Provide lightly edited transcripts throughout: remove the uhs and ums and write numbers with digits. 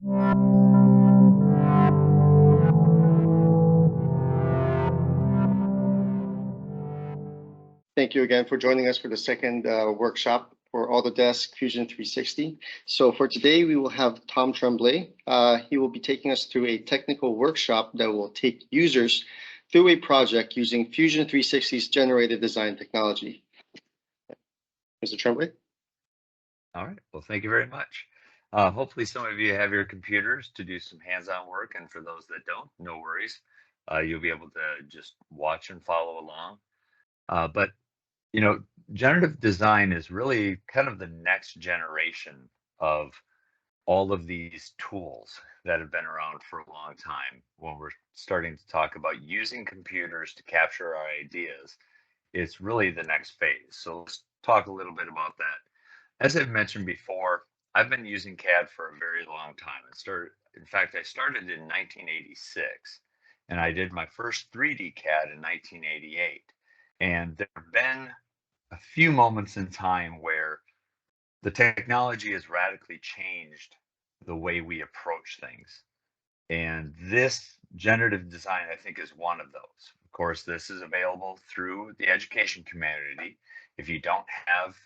Thank you again for joining us for the second workshop for Autodesk Fusion 360. So for today, we will have Thom Tremblay. He will be taking us through a technical workshop that will take users through a project using Fusion 360's generative design technology. Mr. Tremblay? All right, well, thank you very much. Hopefully some of you have your computers to do some hands-on work, and for those that don't, no worries. You'll be able to just watch and follow along. But you know, generative design is really kind of the next generation of all of these tools that have been around for a long time. When we're starting to talk about using computers to capture our ideas, it's really the next phase. So let's talk a little bit about that. As I've mentioned before, I've been using CAD for a very long time. In fact, I started in 1986, and I did my first 3D CAD in 1988. And there have been a few moments in time where the technology has radically changed the way we approach things. And this generative design, I think, is one of those. Of course, this is available through the education community. If you don't have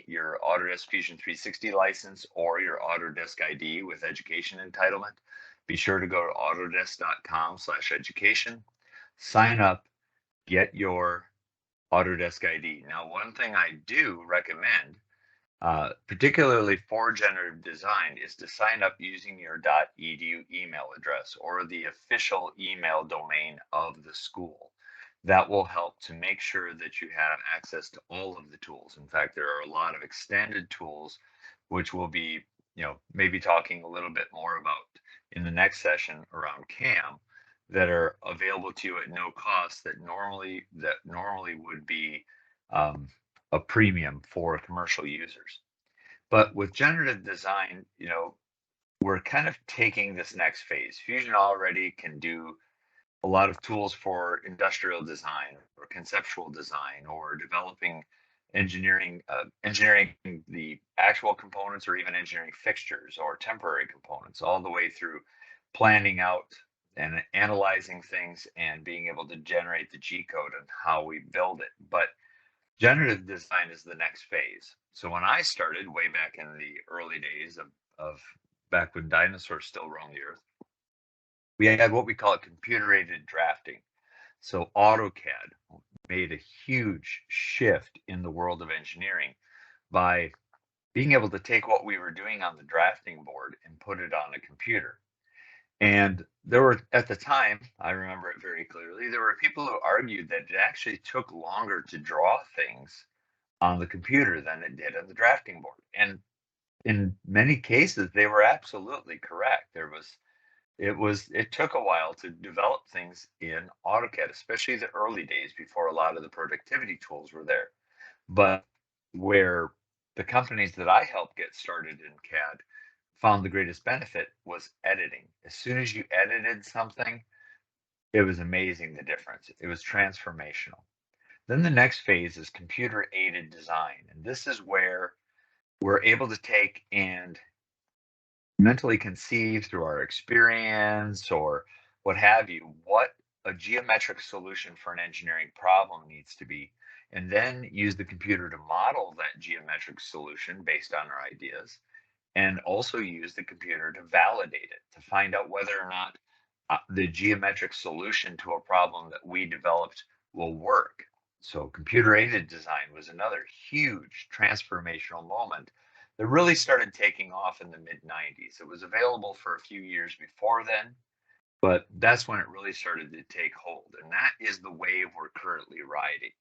your Autodesk Fusion 360 license or your Autodesk ID with education entitlement, be sure to go to autodesk.com/education, sign up, get your Autodesk ID. Now, one thing I do recommend, particularly for generative design, is to sign up using your .edu email address or the official email domain of the school. That will help to make sure that you have access to all of the tools. In fact, there are a lot of extended tools, which we'll be, maybe talking a little bit more about in the next session around CAM, that are available to you at no cost that normally would be a premium for commercial users. But with generative design, we're kind of taking this next phase. Fusion already can do a lot of tools for industrial design or conceptual design or developing engineering the actual components, or even engineering fixtures or temporary components, all the way through planning out and analyzing things and being able to generate the G code and how we build it. But generative design is the next phase. So when I started way back in the early days of back when dinosaurs still roamed the earth, we had what we call computer-aided drafting. So AutoCAD made a huge shift in the world of engineering by being able to take what we were doing on the drafting board and put it on a computer. And there were, at the time, I remember it very clearly, there were people who argued that it actually took longer to draw things on the computer than it did on the drafting board. And in many cases, they were absolutely correct. It took a while to develop things in AutoCAD, especially the early days before a lot of the productivity tools were there. But where the companies that I helped get started in CAD found the greatest benefit was editing. As soon as you edited something, it was amazing, the difference. It was transformational. Then the next phase is computer-aided design. And this is where we're able to take and mentally conceive through our experience or what have you, what a geometric solution for an engineering problem needs to be, and then use the computer to model that geometric solution based on our ideas, and also use the computer to validate it, to find out whether or not the geometric solution to a problem that we developed will work. So computer-aided design was another huge transformational moment that really started taking off in the mid-90s. It was available for a few years before then, but that's when it really started to take hold. And that is the wave we're currently riding.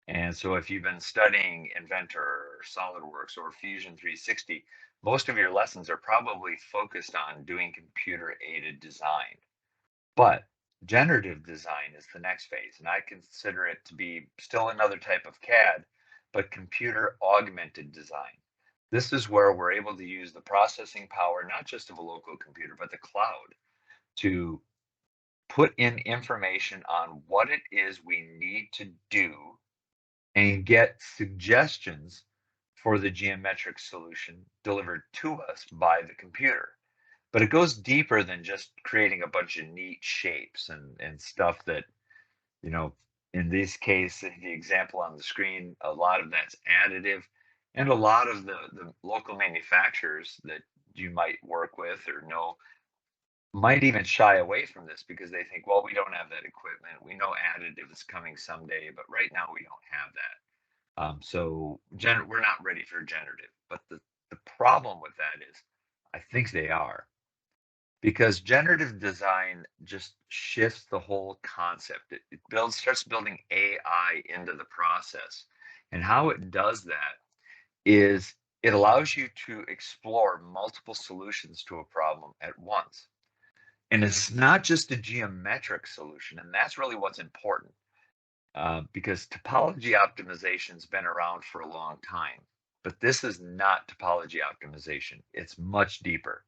And so if you've been studying Inventor or SolidWorks or Fusion 360, most of your lessons are probably focused on doing computer-aided design. But generative design is the next phase, and I consider it to be still another type of CAD, but computer-augmented design. This is where we're able to use the processing power, not just of a local computer, but the cloud, to put in information on what it is we need to do and get suggestions for the geometric solution delivered to us by the computer. but it goes deeper than just creating a bunch of neat shapes and stuff that, you know, in this case, the example on the screen, a lot of that's additive, and a lot of the local manufacturers that you might work with or know might even shy away from this because they think, well, we don't have that equipment. We know additive is coming someday, but right now we don't have that. We're not ready for generative. But the problem with that is, I think they are, because generative design just shifts the whole concept. It starts building AI into the process. And how it does that is it allows you to explore multiple solutions to a problem at once. And it's not just a geometric solution, and that's really what's important, because topology optimization's been around for a long time, but this is not topology optimization. It's much deeper.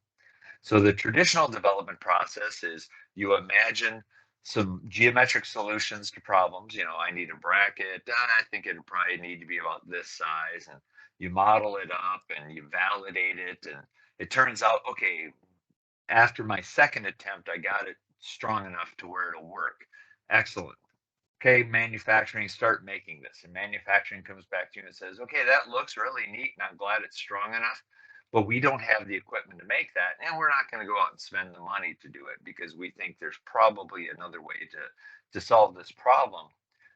So the traditional development process is you imagine some geometric solutions to problems. You know, I need a bracket. I think it'd probably need to be about this size. And you model it up and you validate it. And it turns out, okay, after my second attempt, I got it strong enough to where it'll work. Excellent. Okay, manufacturing, start making this. And manufacturing comes back to you and says, okay, that looks really neat and I'm glad it's strong enough, but we don't have the equipment to make that. And we're not going to go out and spend the money to do it because we think there's probably another way to solve this problem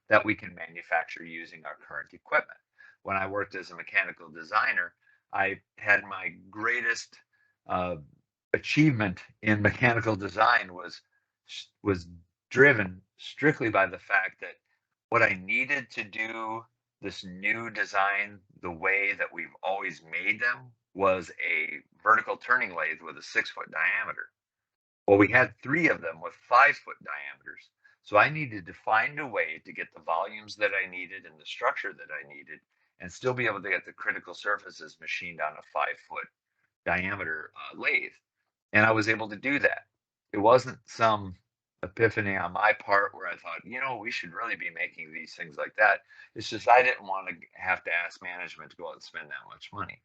that we can manufacture using our current equipment. When I worked as a mechanical designer, I had my greatest uh, achievement in mechanical design was driven strictly by the fact that what I needed to do this new design the way that we've always made them was a vertical turning lathe with a 6-foot diameter. Well, we had 3 of them with 5-foot diameters. So I needed to find a way to get the volumes that I needed and the structure that I needed and still be able to get the critical surfaces machined on a 5-foot diameter lathe. And I was able to do that. It wasn't some epiphany on my part where I thought, you know, we should really be making these things like that. It's just I didn't want to have to ask management to go out and spend that much money.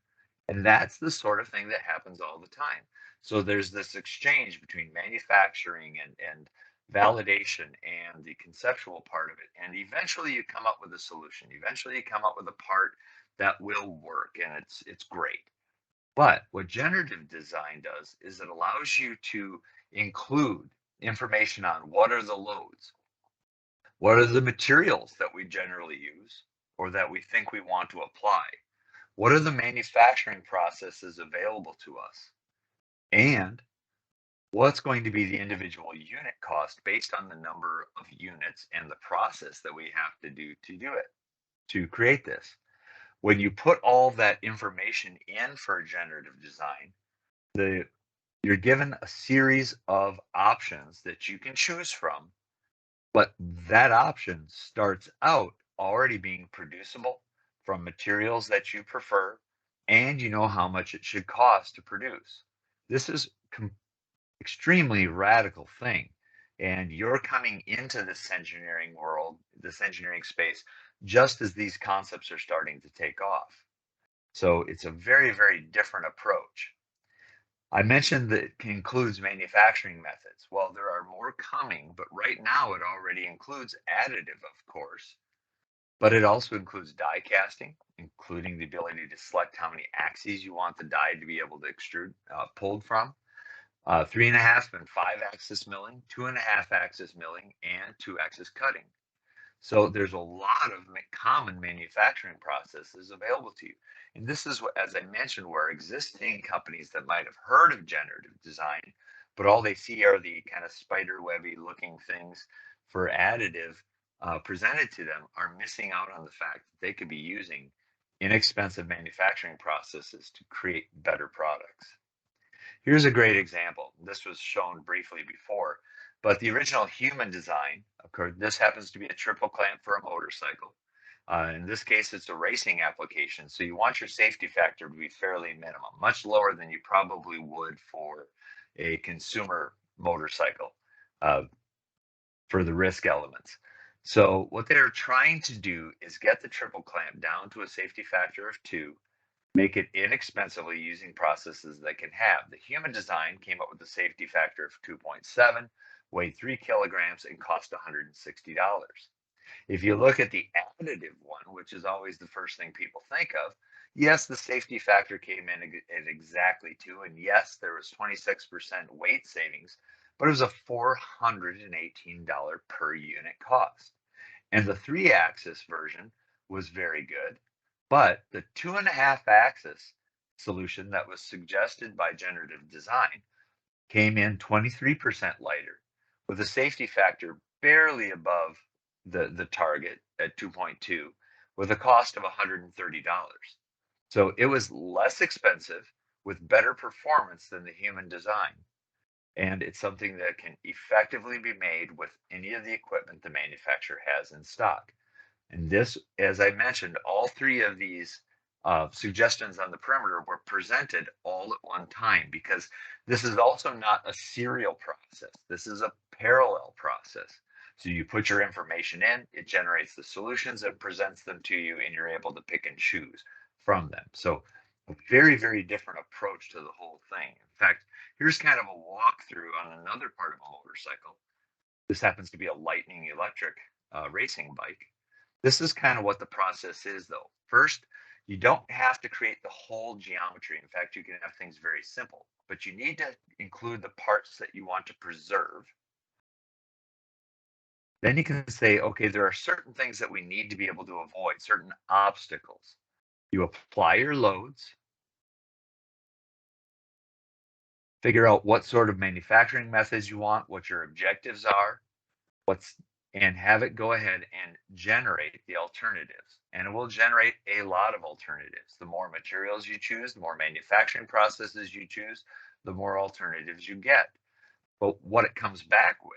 And that's the sort of thing that happens all the time. So there's this exchange between manufacturing and validation and the conceptual part of it. And eventually you come up with a solution. Eventually you come up with a part that will work and it's great. But what generative design does is it allows you to include information on what are the loads, what are the materials that we generally use or that we think we want to apply, what are the manufacturing processes available to us, and what's going to be the individual unit cost based on the number of units and the process that we have to do it, to create this. When you put all that information in for generative design, you're given a series of options that you can choose from, but that option starts out already being producible from materials that you prefer, and you know how much it should cost to produce. This is extremely radical thing. And you're coming into this engineering world, this engineering space, just as these concepts are starting to take off. So it's a very, very different approach. I mentioned that it includes manufacturing methods. Well, there are more coming, but right now it already includes additive, of course, but it also includes die casting, including the ability to select how many axes you want the die to be able to extrude, pulled from, 3.5 and 5-axis milling, 2.5-axis milling, and 2-axis cutting. So there's a lot of common manufacturing processes available to you. And this is what, as I mentioned, where existing companies that might have heard of generative design, but all they see are the kind of spider webby looking things for additive presented to them, are missing out on the fact that they could be using inexpensive manufacturing processes to create better products. Here's a great example. This was shown briefly before, but the original human design, of course, this happens to be a triple clamp for a motorcycle. In this case, it's a racing application. So you want your safety factor to be fairly minimum, much lower than you probably would for a consumer motorcycle for the risk elements. So what they're trying to do is get the triple clamp down to a safety factor of 2, make it inexpensively using processes that can have. The human design came up with a safety factor of 2.7, weighed 3 kilograms, and cost $160. If you look at the additive one, which is always the first thing people think of, yes, the safety factor came in at exactly 2, and yes, there was 26% weight savings, but it was a $418 per unit cost. And the 3-axis version was very good, but the 2.5-axis solution that was suggested by Generative Design came in 23% lighter, with a safety factor barely above the target at 2.2, with a cost of $130. So it was less expensive with better performance than the human design. And it's something that can effectively be made with any of the equipment the manufacturer has in stock. And this, as I mentioned, all three of these suggestions on the perimeter were presented all at one time, because this is also not a serial process. This is a parallel process. So you put your information in, it generates the solutions and presents them to you, and you're able to pick and choose from them. So a very, very different approach to the whole thing. In fact, here's kind of a walkthrough on another part of a motorcycle. This happens to be a Lightning electric racing bike. This is kind of what the process is, though. First, you don't have to create the whole geometry. In fact, you can have things very simple, but you need to include the parts that you want to preserve. Then you can say, okay, there are certain things that we need to be able to avoid, certain obstacles. You apply your loads, figure out what sort of manufacturing methods you want, what your objectives are, and have it go ahead and generate the alternatives. And it will generate a lot of alternatives. The more materials you choose, the more manufacturing processes you choose, the more alternatives you get. But what it comes back with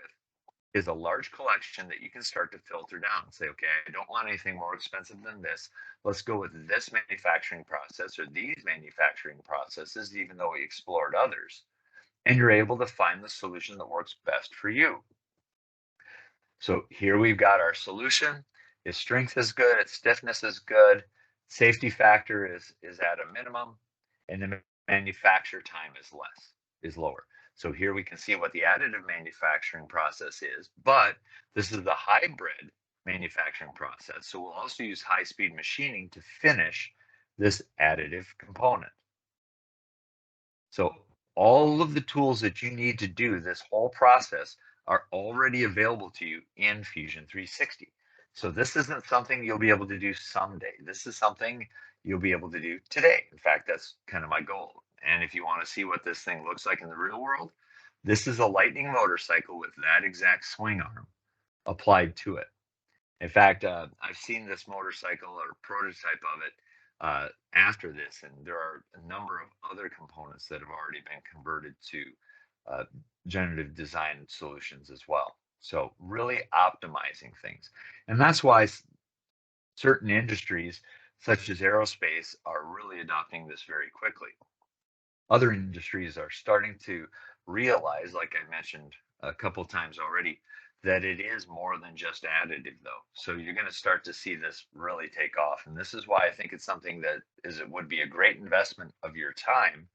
is a large collection that you can start to filter down and say, okay, I don't want anything more expensive than this. Let's go with this manufacturing process or these manufacturing processes, even though we explored others. And you're able to find the solution that works best for you. So here we've got our solution. Its strength is good, its stiffness is good, safety factor is at a minimum, and the manufacture time is lower. So here we can see what the additive manufacturing process is, but this is the hybrid manufacturing process. So we'll also use high-speed machining to finish this additive component. So all of the tools that you need to do this whole process are already available to you in Fusion 360. So this isn't something you'll be able to do someday. This is something you'll be able to do today. In fact, that's kind of my goal. And if you want to see what this thing looks like in the real world, this is a Lightning motorcycle with that exact swing arm applied to it. In fact, I've seen this motorcycle or prototype of it after this, and there are a number of other components that have already been converted to uh, generative design solutions as well. So really optimizing things. And that's why certain industries, such as aerospace, are really adopting this very quickly. Other industries are starting to realize, like I mentioned a couple times already, that it is more than just additive, though. So you're going to start to see this really take off. And this is why I think it's something that it would be a great investment of your time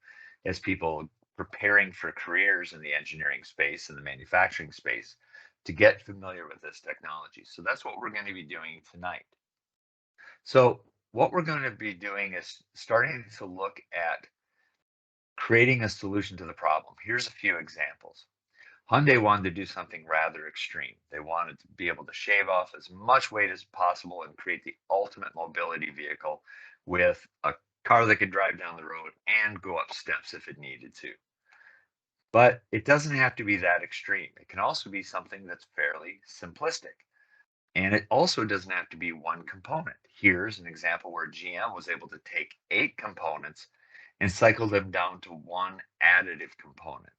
as people preparing for careers in the engineering space and the manufacturing space to get familiar with this technology. So that's what we're going to be doing tonight. So what we're going to be doing is starting to look at creating a solution to the problem. Here's a few examples. Hyundai wanted to do something rather extreme. They wanted to be able to shave off as much weight as possible and create the ultimate mobility vehicle with a car that could drive down the road and go up steps if it needed to. But it doesn't have to be that extreme. It can also be something that's fairly simplistic. And it also doesn't have to be one component. Here's an example where GM was able to take 8 components and cycle them down to one additive component.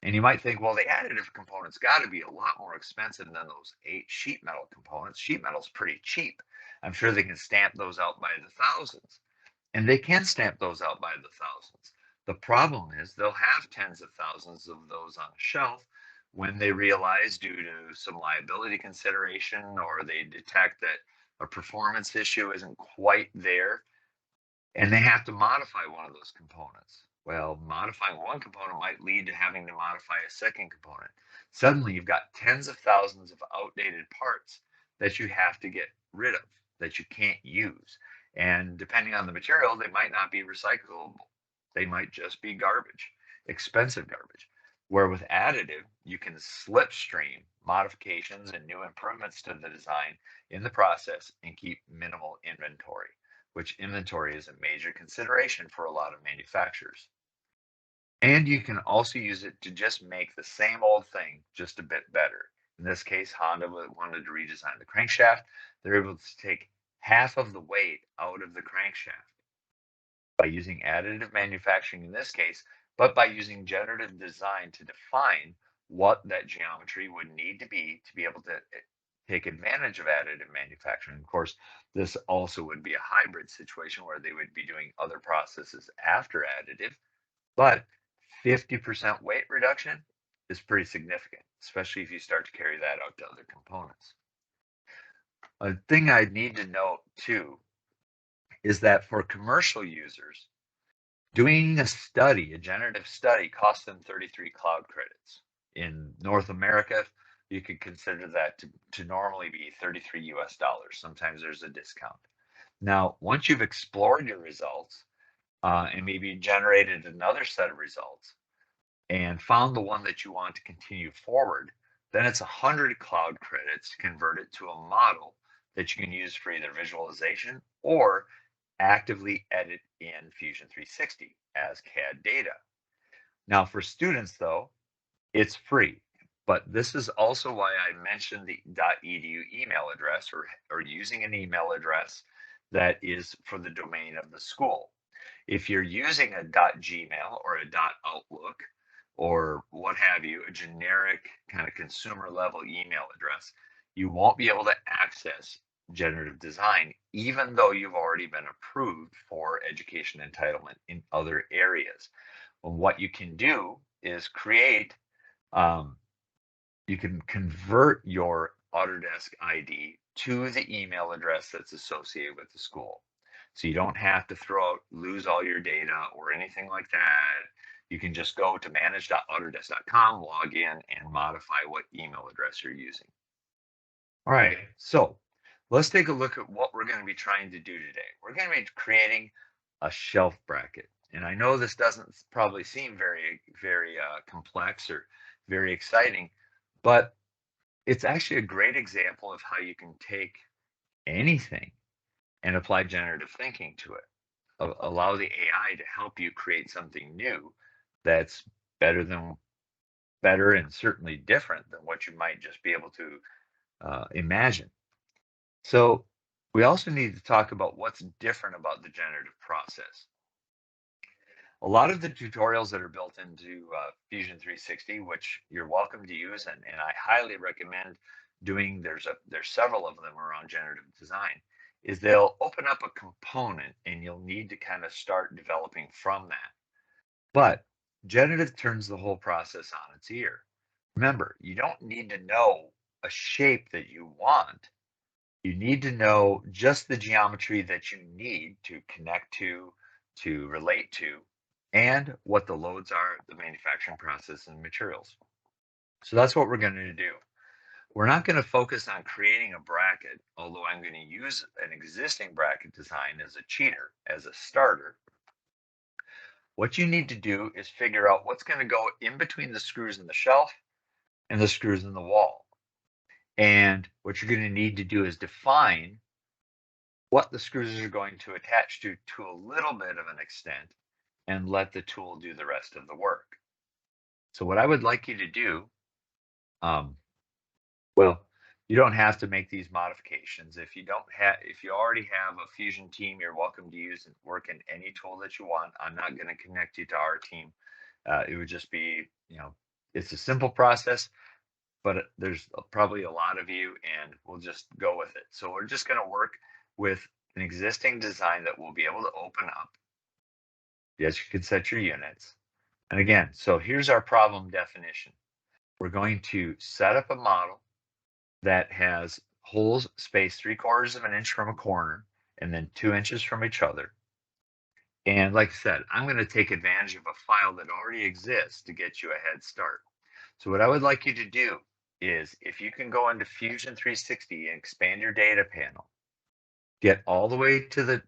And you might think, well, the additive component's got to be a lot more expensive than those 8 sheet metal components. Sheet metal's pretty cheap. I'm sure they can stamp those out by the thousands. And they can stamp those out by the thousands. The problem is they'll have tens of thousands of those on a shelf when they realize, due to some liability consideration, or they detect that a performance issue isn't quite there, and they have to modify one of those components. Well, modifying one component might lead to having to modify a second component. Suddenly, you've got tens of thousands of outdated parts that you have to get rid of, that you can't use. And depending on the material, they might not be recyclable. They might just be garbage, expensive garbage. Where with additive, you can slipstream modifications and new improvements to the design in the process and keep minimal inventory, which inventory is a major consideration for a lot of manufacturers. And you can also use it to just make the same old thing just a bit better. In this case, Honda wanted to redesign the crankshaft. They're able to take half of the weight out of the crankshaft by using additive manufacturing in this case, but by using generative design to define what that geometry would need to be able to take advantage of additive manufacturing. Of course, this also would be a hybrid situation where they would be doing other processes after additive, but 50% weight reduction is pretty significant, especially if you start to carry that out to other components. A thing I need to note too is that for commercial users, doing a study, a generative study, costs them 33 cloud credits. In North America, you could consider that to normally be 33 US dollars. Sometimes there's a discount. Now, once you've explored your results and maybe generated another set of results and found the one that you want to continue forward, then it's 100 cloud credits to convert it to a model that you can use for either visualization or actively edit in Fusion 360 as CAD data. Now for students though, it's free, but this is also why I mentioned the .edu email address or using an email address that is for the domain of the school. If you're using a .gmail or a .outlook or what have you, a generic kind of consumer level email address, you won't be able to access generative design, even though you've already been approved for education entitlement in other areas. And what you can do is create, you can convert your Autodesk ID to the email address that's associated with the school. So you don't have to lose all your data or anything like that. You can just go to manage.autodesk.com, log in, and modify what email address you're using. All right, so let's take a look at what we're going to be trying to do today. We're going to be creating a shelf bracket. And I know this doesn't probably seem very complex or very exciting, but it's actually a great example of how you can take anything and apply generative thinking to it. Allow the AI to help you create something new that's better and certainly different than what you might just be able to imagine. So we also need to talk about what's different about the generative process. A lot of the tutorials that are built into Fusion 360, which you're welcome to use, and I highly recommend doing, there's several of them around generative design, is they'll open up a component and you'll need to kind of start developing from that. But generative turns the whole process on its ear. Remember, you don't need to know a shape that you want. You need to know just the geometry that you need to connect to relate to, and what the loads are, the manufacturing process, and materials. So that's what we're going to do. We're not going to focus on creating a bracket, although I'm going to use an existing bracket design as a cheater, as a starter. What you need to do is figure out what's going to go in between the screws in the shelf and the screws in the wall. And what you're going to need to do is define what the screws are going to attach to a little bit of an extent, and let the tool do the rest of the work. So what I would like you to do, well, you don't have to make these modifications. If you already have a Fusion team, you're welcome to use and work in any tool that you want. I'm not going to connect you to our team. It would just be, it's a simple process, but there's probably a lot of you, and we'll just go with it. So we're just going to work with an existing design that we'll be able to open up. Yes, you can set your units. And again, so here's our problem definition. We're going to set up a model that has holes spaced 3/4 of an inch from a corner and then 2 inches from each other. And like I said, I'm going to take advantage of a file that already exists to get you a head start. So what I would like you to do is, if you can go into Fusion 360 and expand your data panel, get all the way to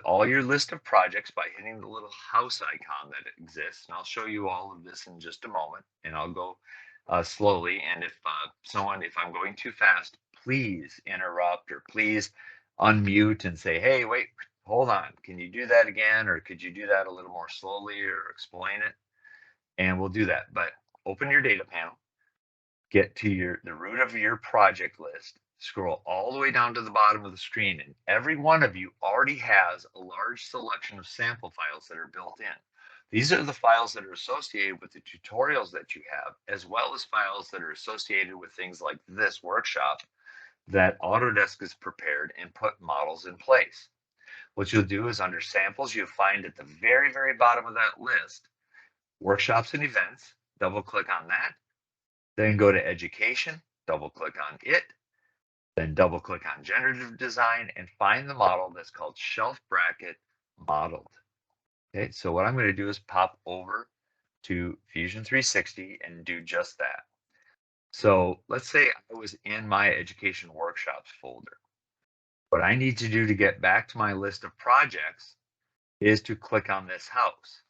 all your list of projects by hitting the little house icon that exists. And I'll show you all of this in just a moment, and I'll go slowly. And if I'm going too fast, please interrupt, or please unmute and say, hey, wait, hold on. Can you do that again? Or could you do that a little more slowly, or explain it? And we'll do that. But open your data panel, get to the root of your project list, scroll all the way down to the bottom of the screen, and every one of you already has a large selection of sample files that are built in. These are the files that are associated with the tutorials that you have, as well as files that are associated with things like this workshop that Autodesk has prepared and put models in place. What you'll do is, under samples, you'll find at the very, very bottom of that list, workshops and events. Double click on that. Then go to education, double click on it, then double click on generative design and find the model that's called shelf bracket modeled. Okay, so what I'm going to do is pop over to Fusion 360 and do just that. So let's say I was in my education workshops folder. What I need to do to get back to my list of projects is to click on this house.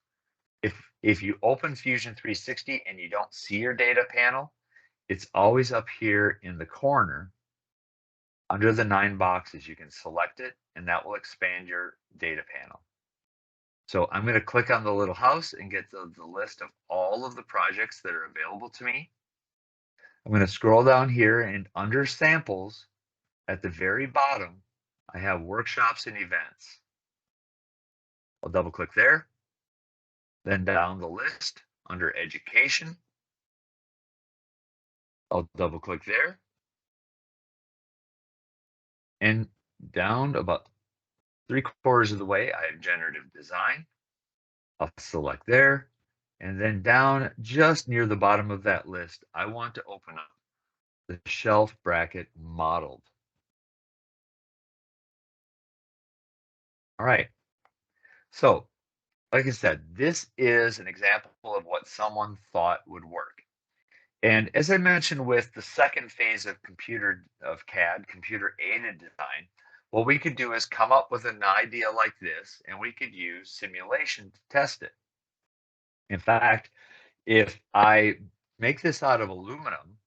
If you open Fusion 360 and you don't see your data panel, it's always up here in the corner under the 9 boxes. You can select it, and that will expand your data panel. So I'm going to click on the little house and get the list of all of the projects that are available to me. I'm going to scroll down here, and under samples at the very bottom, I have workshops and events. I'll double click there. Then down the list under education, I'll double click there. And down about 3/4 of the way, I have generative design. I'll select there. And then down just near the bottom of that list, I want to open up the shelf bracket modeled. All right. So, like I said, this is an example of what someone thought would work. And as I mentioned with the second phase of CAD, computer aided design, what we could do is come up with an idea like this, and we could use simulation to test it. In fact, if I make this out of aluminum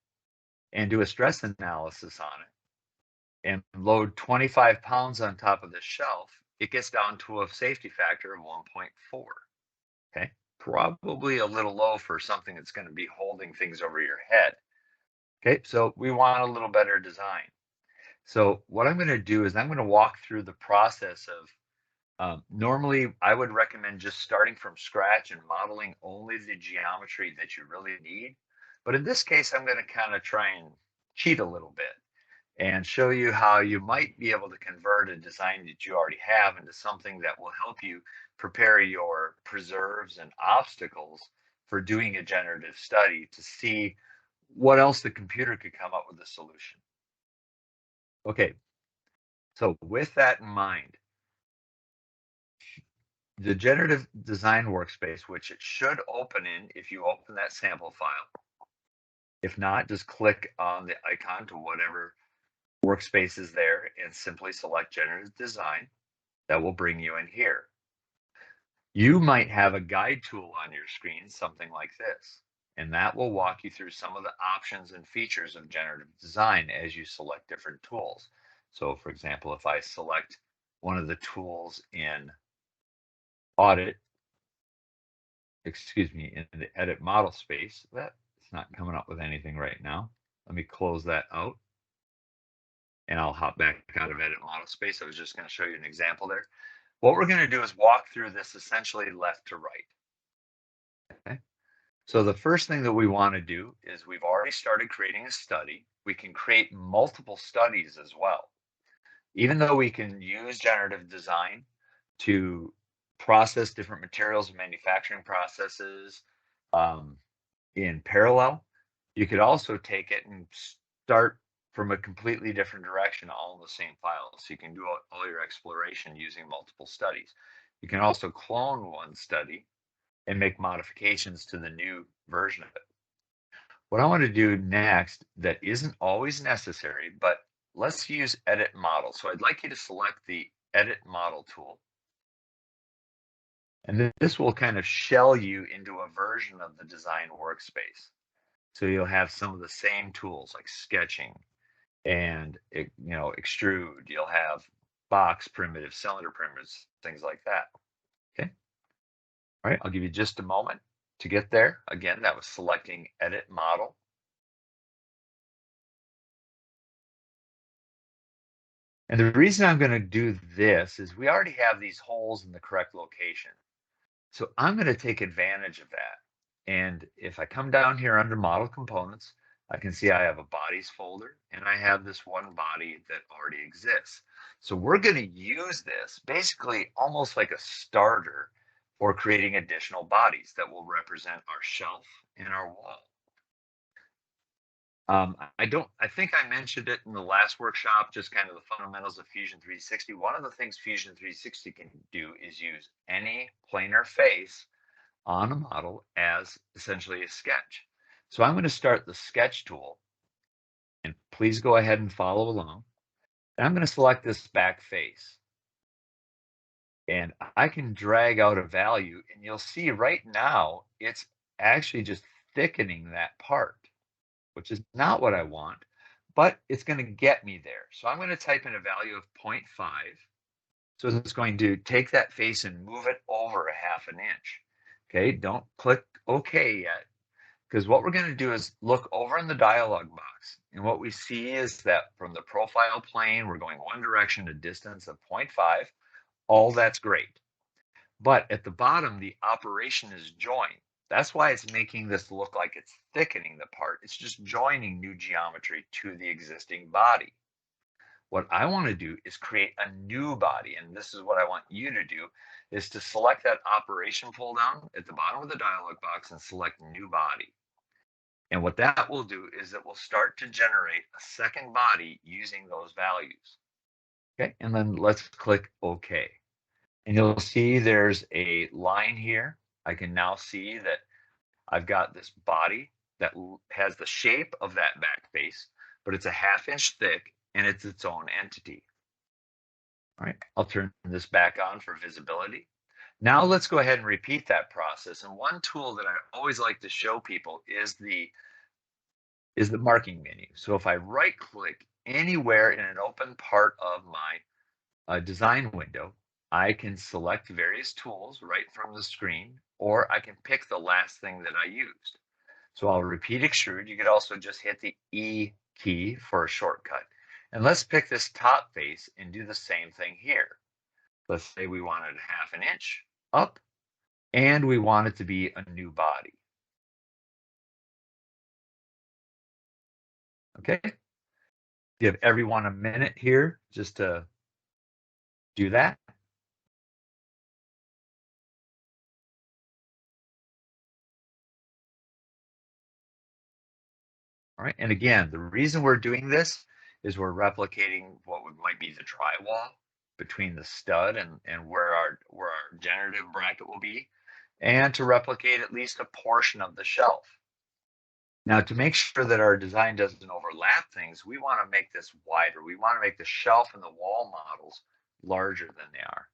and do a stress analysis on it and load 25 pounds on top of the shelf, it gets down to a safety factor of 1.4. Okay, probably a little low for something that's going to be holding things over your head. Okay, so we want a little better design. So what I'm going to do is I'm going to walk through the process of, normally I would recommend just starting from scratch and modeling only the geometry that you really need. But in this case, I'm going to kind of try and cheat a little bit and show you how you might be able to convert a design that you already have into something that will help you prepare your preserves and obstacles for doing a generative study to see what else the computer could come up with a solution. Okay, so with that in mind, the generative design workspace, which it should open in if you open that sample file. If not, just click on the icon to whatever workspace is there and simply select generative design. That will bring you in here. You might have a guide tool on your screen, something like this, and that will walk you through some of the options and features of generative design as you select different tools. So for example, if I select one of the tools in in the edit model space, that's not coming up with anything right now. Let me close that out and I'll hop back out of edit model space. I was just going to show you an example there. What we're going to do is walk through this essentially left to right. Okay. So the first thing that we want to do is, we've already started creating a study. We can create multiple studies as well. Even though we can use generative design to process different materials and manufacturing processes in parallel, you could also take it and start from a completely different direction, all in the same file. So you can do all your exploration using multiple studies. You can also clone one study and make modifications to the new version of it. What I want to do next that isn't always necessary, but let's use edit model. So I'd like you to select the edit model tool. And this will kind of shell you into a version of the design workspace. So you'll have some of the same tools like sketching and extrude. You'll have box primitives, cylinder primitives, things like that. Okay. All right, I'll give you just a moment to get there. Again, that was selecting edit model. And the reason I'm going to do this is we already have these holes in the correct location. So I'm going to take advantage of that. And if I come down here under model components, I can see I have a bodies folder and I have this one body that already exists. So we're going to use this basically almost like a starter for creating additional bodies that will represent our shelf and our wall. I think I mentioned it in the last workshop, just kind of the fundamentals of Fusion 360. One of the things Fusion 360 can do is use any planar face on a model as essentially a sketch. So I'm going to start the sketch tool, and please go ahead and follow along. And I'm going to select this back face. And I can drag out a value, and you'll see right now it's actually just thickening that part, which is not what I want, but it's going to get me there. So I'm going to type in a value of 0.5. So it's going to take that face and move it over a half an inch. Okay, don't click OK yet, because what we're going to do is look over in the dialog box. And what we see is that from the profile plane, we're going one direction, a distance of 0.5. All that's great. But at the bottom, the operation is join. That's why it's making this look like it's thickening the part. It's just joining new geometry to the existing body. What I want to do is create a new body, and this is what I want you to do, is to select that operation pull down at the bottom of the dialog box and select new body. And what that will do is it will start to generate a second body using those values. Okay, and then let's click OK. And you'll see there's a line here. I can now see that I've got this body that has the shape of that back face, but it's a ½ inch thick and it's its own entity. All right, I'll turn this back on for visibility. Now let's go ahead and repeat that process. And one tool that I always like to show people is the marking menu. So if I right click anywhere in an open part of my design window, I can select various tools right from the screen, or I can pick the last thing that I used. So I'll repeat extrude. You could also just hit the E key for a shortcut. And let's pick this top face and do the same thing here. Let's say we wanted ½ inch up, and we want it to be a new body. Okay. Give everyone a minute here just to do that. All right, and again, the reason we're doing this is we're replicating what might be the drywall between the stud and where our generative bracket will be, and to replicate at least a portion of the shelf. Now, to make sure that our design doesn't overlap things, we want to make this wider. We want to make the shelf and the wall models larger than they are.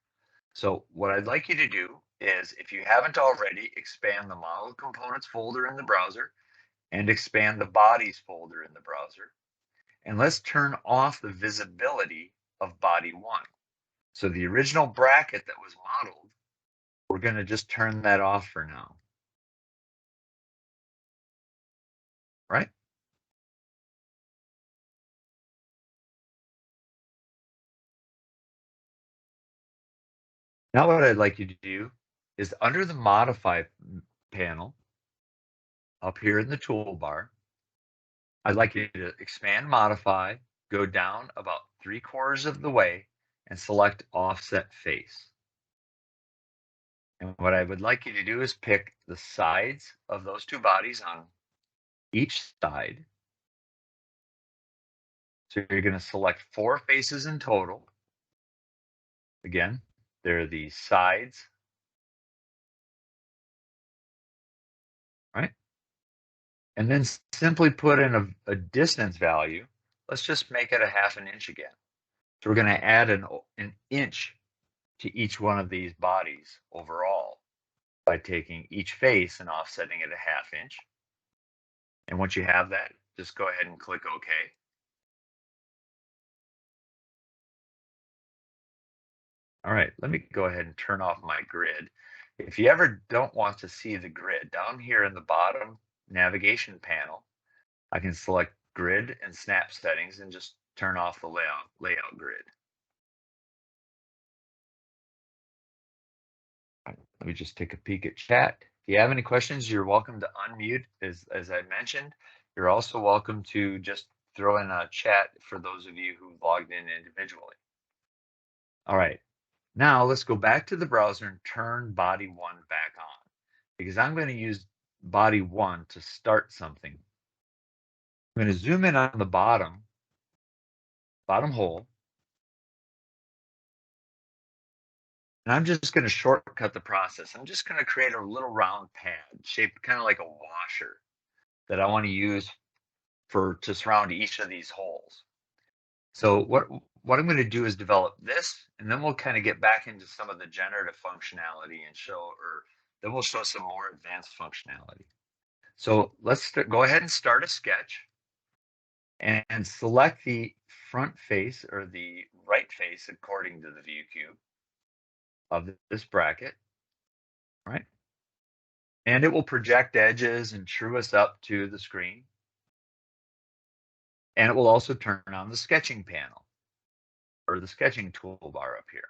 So what I'd like you to do is, if you haven't already, expand the model components folder in the browser and expand the bodies folder in the browser. And let's turn off the visibility of body 1. So the original bracket that was modeled, we're going to just turn that off for now. Right? Now what I'd like you to do is under the Modify panel, up here in the toolbar, I'd like you to expand Modify, go down about 3/4 of the way, and select Offset Face. And what I would like you to do is pick the sides of those two bodies on each side. So you're going to select 4 faces in total. Again, There are the sides, right? And then simply put in a distance value. Let's just make it a 1/2 inch again. So we're going to add an inch to each one of these bodies overall by taking each face and offsetting it a 1/2 inch. And once you have that, just go ahead and click OK. All right, let me go ahead and turn off my grid. If you ever don't want to see the grid, down here in the bottom navigation panel, I can select grid and snap settings and just turn off the layout grid. Let me just take a peek at chat. If you have any questions, you're welcome to unmute. As I mentioned, you're also welcome to just throw in a chat for those of you who logged in individually. All right, now let's go back to the browser and turn body 1 back on, because I'm going to use body 1 to start something. I'm going to zoom in on the bottom hole. And I'm just going to shortcut the process. I'm just going to create a little round pad shaped kind of like a washer that I want to use to surround each of these holes. So what I'm going to do is develop this, and then we'll kind of get back into some of the generative functionality and then we'll show some more advanced functionality. So let's go ahead and start a sketch and select the front face or the right face according to the view cube of this bracket, right? And it will project edges and true us up to the screen. And it will also turn on the sketching panel or the sketching toolbar up here.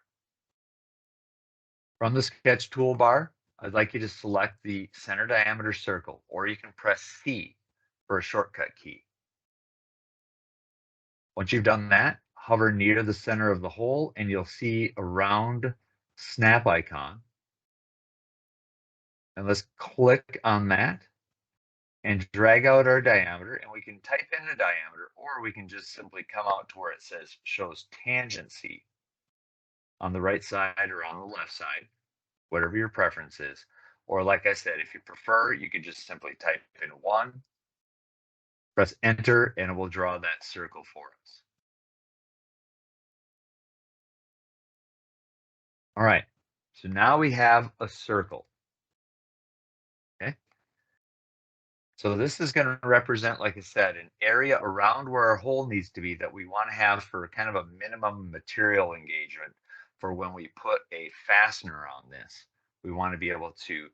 From the sketch toolbar, I'd like you to select the center diameter circle, or you can press C for a shortcut key. Once you've done that, hover near the center of the hole and you'll see a round snap icon. And let's click on that and drag out our diameter, and we can type in a diameter, or we can just simply come out to where it says shows tangency on the right side or on the left side, whatever your preference is. Or like I said, if you prefer, you could just simply type in 1, press enter, and it will draw that circle for us. All right, so now we have a circle. Okay. So this is going to represent, like I said, an area around where our hole needs to be that we want to have for kind of a minimum material engagement for when we put a fastener on this. We want to be able to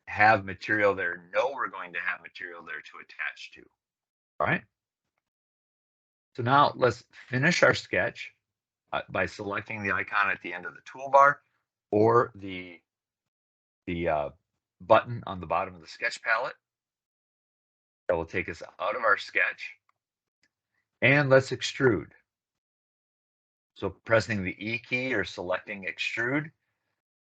have material there, know we're going to have material there to attach to. All right. So now let's finish our sketch by selecting the icon at the end of the toolbar or the button on the bottom of the sketch palette. That will take us out of our sketch. And let's extrude. So pressing the E key or selecting extrude,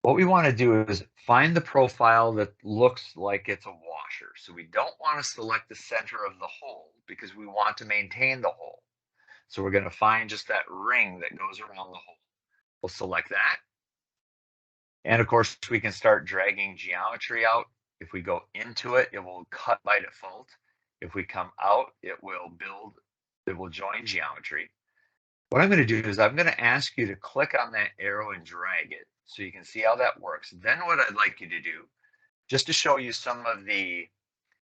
what we want to do is find the profile that looks like it's a washer. So we don't want to select the center of the hole because we want to maintain the hole. So we're going to find just that ring that goes around the hole. We'll select that. And of course, we can start dragging geometry out. If we go into it, it will cut by default. If we come out, it will join geometry. What I'm going to do is I'm going to ask you to click on that arrow and drag it so you can see how that works. Then what I'd like you to do, just to show you some of the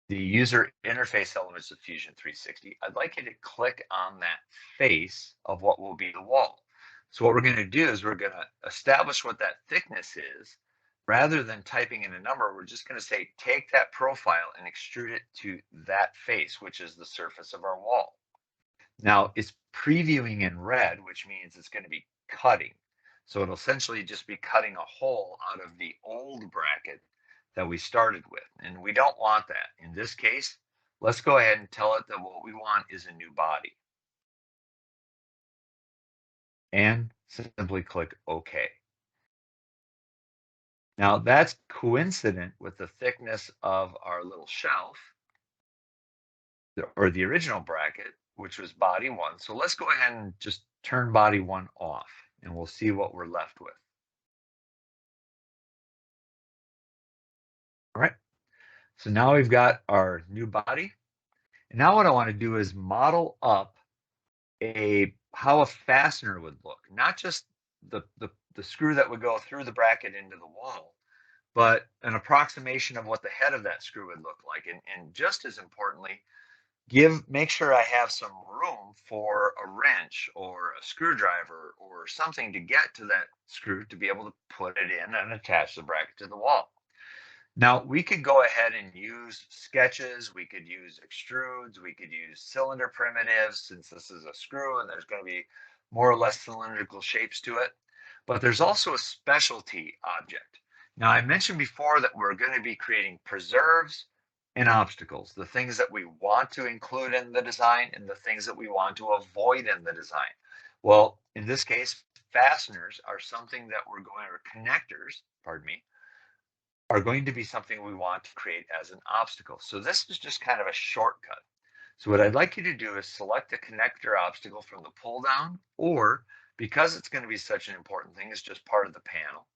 user interface elements of Fusion 360, I'd like you to click on that face of what will be the wall. So what we're going to do is we're going to establish what that thickness is. Rather than typing in a number, we're just going to say, take that profile and extrude it to that face, which is the surface of our wall. Now it's previewing in red, which means it's going to be cutting. So it'll essentially just be cutting a hole out of the old bracket that we started with. And we don't want that. In this case, let's go ahead and tell it that what we want is a new body. And simply click OK. Now that's coincident with the thickness of our little shelf, or the original bracket, which was body 1. So let's go ahead and just turn body 1 off, and we'll see what we're left with. All right, so now we've got our new body. And now what I want to do is model up how a fastener would look, not just the screw that would go through the bracket into the wall, but an approximation of what the head of that screw would look like. And just as importantly, make sure I have some room for a wrench or a screwdriver or something to get to that screw to be able to put it in and attach the bracket to the wall. Now, we could go ahead and use sketches, we could use extrudes, we could use cylinder primitives, since this is a screw and there's going to be more or less cylindrical shapes to it. But there's also a specialty object. Now, I mentioned before that we're going to be creating preserves and obstacles, the things that we want to include in the design and the things that we want to avoid in the design. Well, in this case, fasteners are something that we're going, or connectors, pardon me, are going to be something we want to create as an obstacle. So this is just kind of a shortcut. So what I'd like you to do is select a connector obstacle from the pull down, or because it's going to be such an important thing, it's just part of the panel.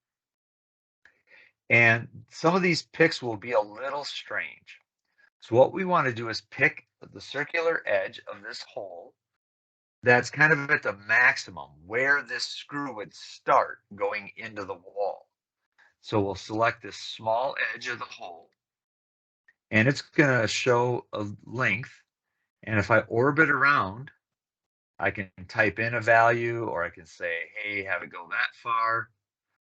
And some of these picks will be a little strange. So what we want to do is pick the circular edge of this hole that's kind of at the maximum where this screw would start going into the wall. So we'll select this small edge of the hole, and it's going to show a length. And if I orbit around, I can type in a value, or I can say, hey, have it go that far,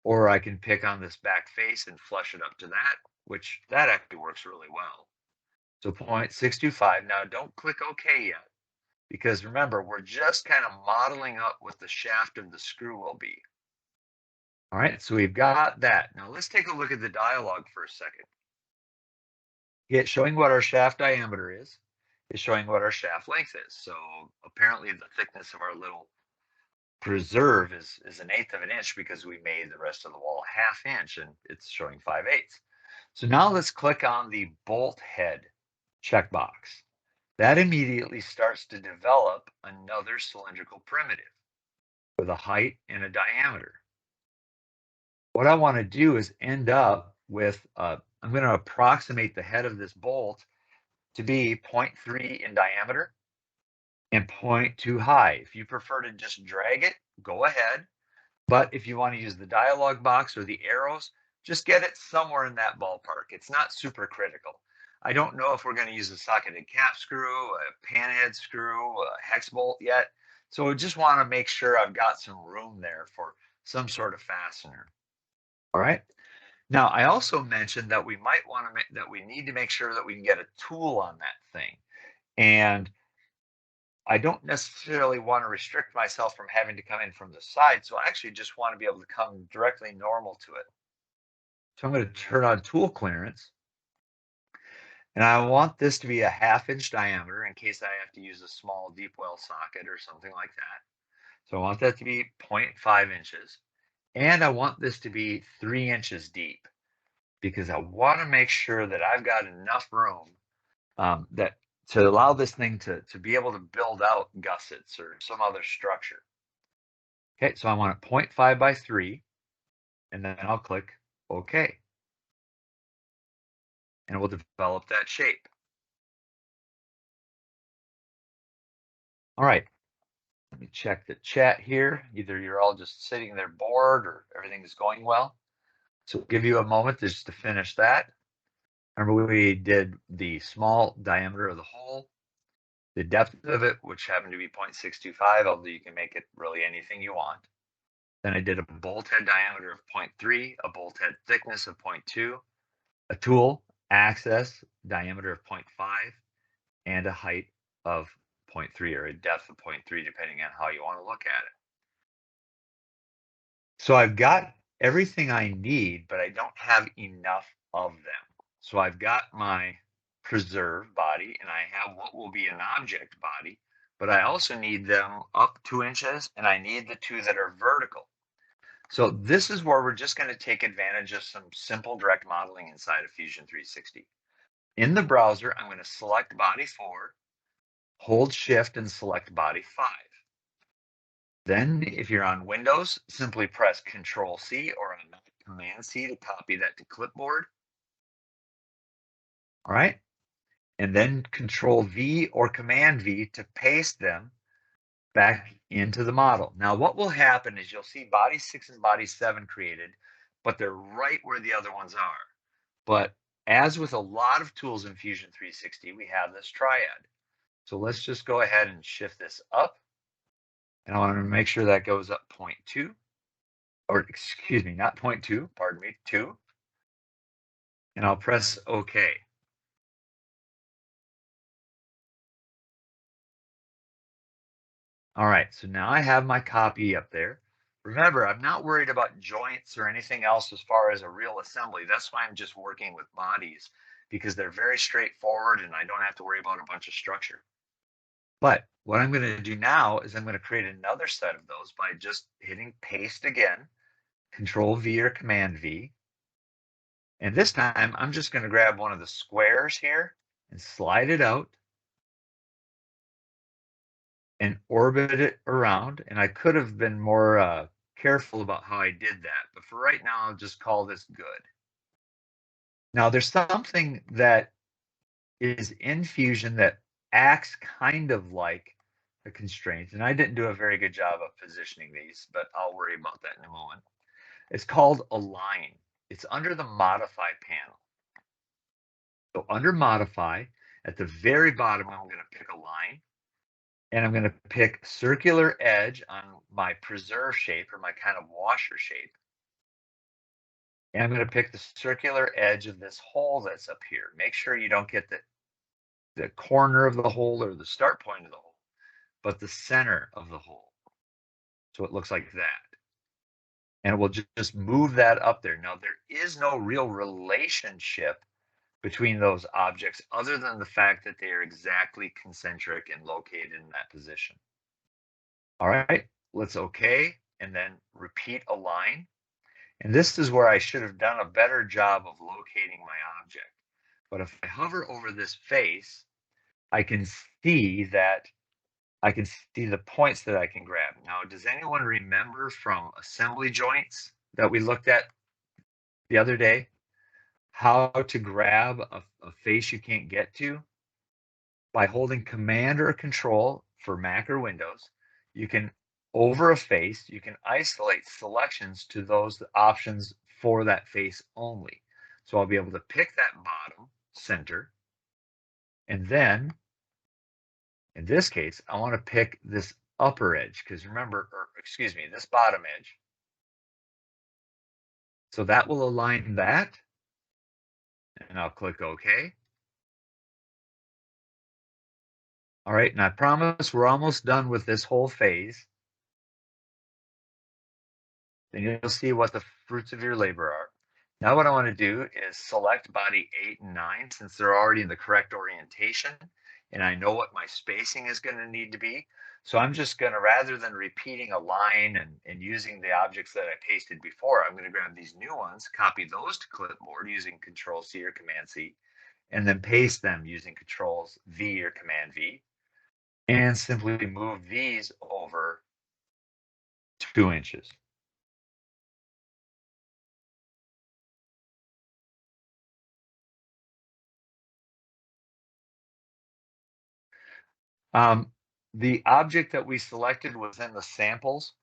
or I can pick on this back face and flush it up to that, which that actually works really well. So 0.625. Now don't click OK yet, because remember, we're just kind of modeling up what the shaft of the screw will be. All right, so we've got that. Now let's take a look at the dialog for a second. It's showing what our shaft diameter is. It's showing what our shaft length is. So apparently the thickness of our little preserve is 1/8 of an inch, because we made the rest of the wall 1/2 inch, and it's showing 5/8. So now let's click on the bolt head checkbox. That immediately starts to develop another cylindrical primitive with a height and a diameter. What I want to do is end up with, I'm going to approximate the head of this bolt to be 0.3 in diameter and 0.2 high. If you prefer to just drag it, go ahead. But if you want to use the dialog box or the arrows, just get it somewhere in that ballpark. It's not super critical. I don't know if we're going to use a socketed cap screw, a panhead screw, a hex bolt yet. So I just want to make sure I've got some room there for some sort of fastener. All right. Now, I also mentioned that we might want to that we need to make sure that we can get a tool on that thing. And I don't necessarily want to restrict myself from having to come in from the side. So I actually just want to be able to come directly normal to it. So I'm going to turn on tool clearance. And I want this to be a 1/2 inch diameter in case I have to use a small deep well socket or something like that. So I want that to be 0.5 inches. And I want this to be 3 inches deep, because I want to make sure that I've got enough room that to allow this thing to be able to build out gussets or some other structure. Okay, so I want it 0.5 by 3, and then I'll click OK. And it will develop that shape. All right, let me check the chat here. Either you're all just sitting there bored or everything is going well. So we'll give you a moment just to finish that. Remember, we did the small diameter of the hole, the depth of it, which happened to be 0.625, although you can make it really anything you want. Then I did a bolt head diameter of 0.3, a bolt head thickness of 0.2, a tool access diameter of 0.5, and a height of 0.3, or a depth of 0.3, depending on how you want to look at it. So I've got everything I need, but I don't have enough of them. So I've got my preserve body, and I have what will be an object body, but I also need them up 2 inches, and I need the two that are vertical. So this is where we're just going to take advantage of some simple direct modeling inside of Fusion 360. In the browser, I'm going to select body 4, hold shift and select body 5. Then if you're on Windows, simply press Control C or Command C to copy that to clipboard. All right. And then Control V or Command V to paste them back into the model. Now, what will happen is you'll see body 6 and body 7 created, but they're right where the other ones are. But as with a lot of tools in Fusion 360, we have this triad. So let's just go ahead and shift this up. And I want to make sure that goes up 0.2, or excuse me, not 0.2, pardon me, 2. And I'll press OK. All right, so now I have my copy up there. Remember, I'm not worried about joints or anything else as far as a real assembly. That's why I'm just working with bodies, because they're very straightforward and I don't have to worry about a bunch of structure. But what I'm going to do now is I'm going to create another set of those by just hitting paste again, Control V or Command V. And this time I'm just going to grab one of the squares here and slide it out and orbit it around. And I could have been more careful about how I did that. But for right now, I'll just call this good. Now, there's something that is in Fusion that acts kind of like a constraint. And I didn't do a very good job of positioning these, but I'll worry about that in a moment. It's called Align. It's under the Modify panel. So under Modify, at the very bottom, I'm going to pick Align. And I'm going to pick circular edge on my preserve shape or my kind of washer shape. And I'm going to pick the circular edge of this hole that's up here. Make sure you don't get the corner of the hole or the start point of the hole, but the center of the hole. So it looks like that. And we'll just move that up there. Now, there is no real relationship between those objects other than the fact that they are exactly concentric and located in that position. All right, let's OK, and then repeat Align. And this is where I should have done a better job of locating my object. But if I hover over this face, I can see the points that I can grab. Now, does anyone remember from assembly joints that we looked at the other day, how to grab a face you can't get to? By holding Command or Control for Mac or Windows, you can, over a face, you can isolate selections to those options for that face only. So I'll be able to pick that bottom center, and then, in this case, I want to pick this upper edge, because remember, or excuse me, this bottom edge. So that will align that, and I'll click OK. All right, and I promise we're almost done with this whole phase. Then you'll see what the fruits of your labor are. Now what I want to do is select body 8 and 9 since they're already in the correct orientation and I know what my spacing is going to need to be. So I'm just going to, rather than repeating a line and using the objects that I pasted before, I'm going to grab these new ones, copy those to clipboard using Control C or Command C, and then paste them using Control V or Command V, and simply move these over 2 inches. The object that we selected was in the samples,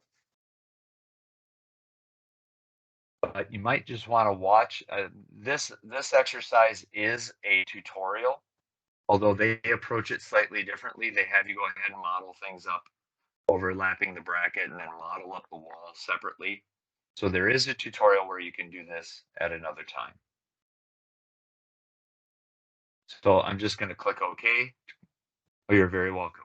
but you might just want to watch. This exercise is a tutorial, although they approach it slightly differently. They have you go ahead and model things up, overlapping the bracket, and then model up the wall separately. So there is a tutorial where you can do this at another time. So I'm just going to click OK. Oh, you're very welcome.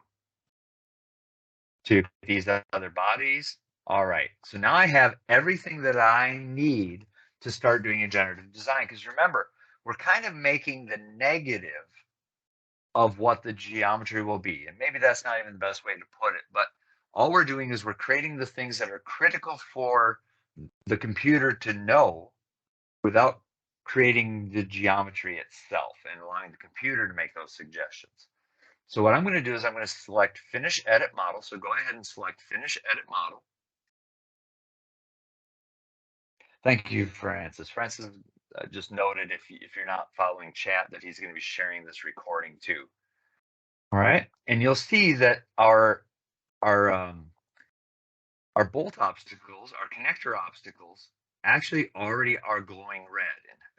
To these other bodies. All right, so now I have everything that I need to start doing a generative design. Because remember, we're kind of making the negative of what the geometry will be. And maybe that's not even the best way to put it, but all we're doing is we're creating the things that are critical for the computer to know without creating the geometry itself and allowing the computer to make those suggestions. So what I'm going to do is I'm going to select Finish Edit Model. So go ahead and select Finish Edit Model. Thank you, Francis. Francis just noted if you're not following chat that he's going to be sharing this recording too. All right, and you'll see that our bolt obstacles, our connector obstacles, actually already are glowing red.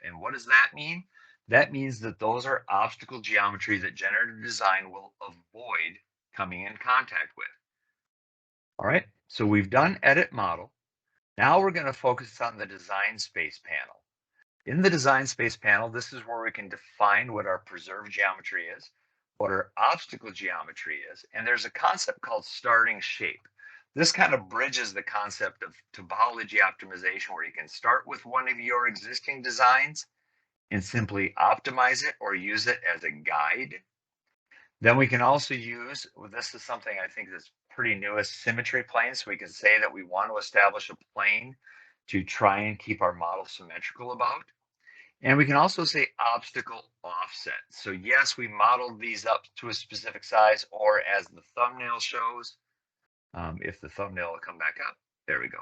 And what does that mean? That means that those are obstacle geometry that generative design will avoid coming in contact with. All right, so we've done edit model. Now we're going to focus on the design space panel. In the design space panel, this is where we can define what our preserved geometry is, what our obstacle geometry is, and there's a concept called starting shape. This kind of bridges the concept of topology optimization, where you can start with one of your existing designs and simply optimize it or use it as a guide. Then we can also use, well, this is something I think that's pretty new, as symmetry planes. So we can say that we want to establish a plane to try and keep our model symmetrical about. And we can also say obstacle offset. So yes, we modeled these up to a specific size, or as the thumbnail shows, if the thumbnail will come back up, there we go.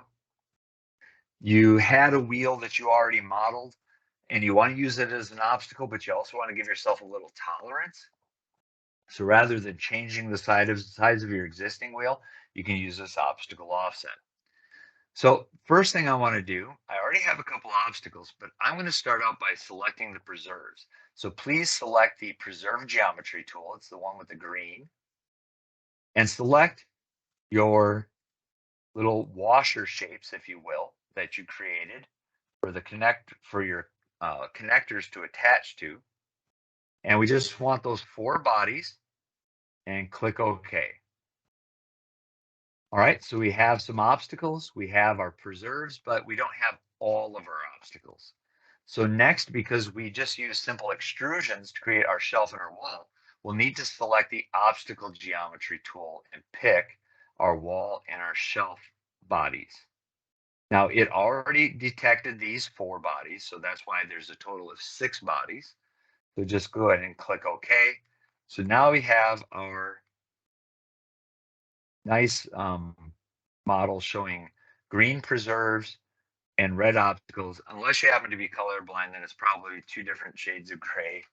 You had a wheel that you already modeled and you want to use it as an obstacle, but you also want to give yourself a little tolerance. So rather than changing the size of your existing wheel, you can use this obstacle offset. So first thing I want to do, I already have a couple obstacles, but I'm going to start out by selecting the preserves. So please select the preserve geometry tool. It's the one with the green. And select your little washer shapes, if you will, that you created for your connectors to attach to. And we just want those 4 bodies and click OK. All right, so we have some obstacles, we have our preserves, but we don't have all of our obstacles. So next, because we just use simple extrusions to create our shelf and our wall, we'll need to select the obstacle geometry tool and pick our wall and our shelf bodies. Now, it already detected these 4 bodies, so that's why there's a total of 6 bodies. So just go ahead and click OK. So now we have our nice model showing green preserves and red obstacles. Unless you happen to be colorblind, then it's probably 2 different shades of gray.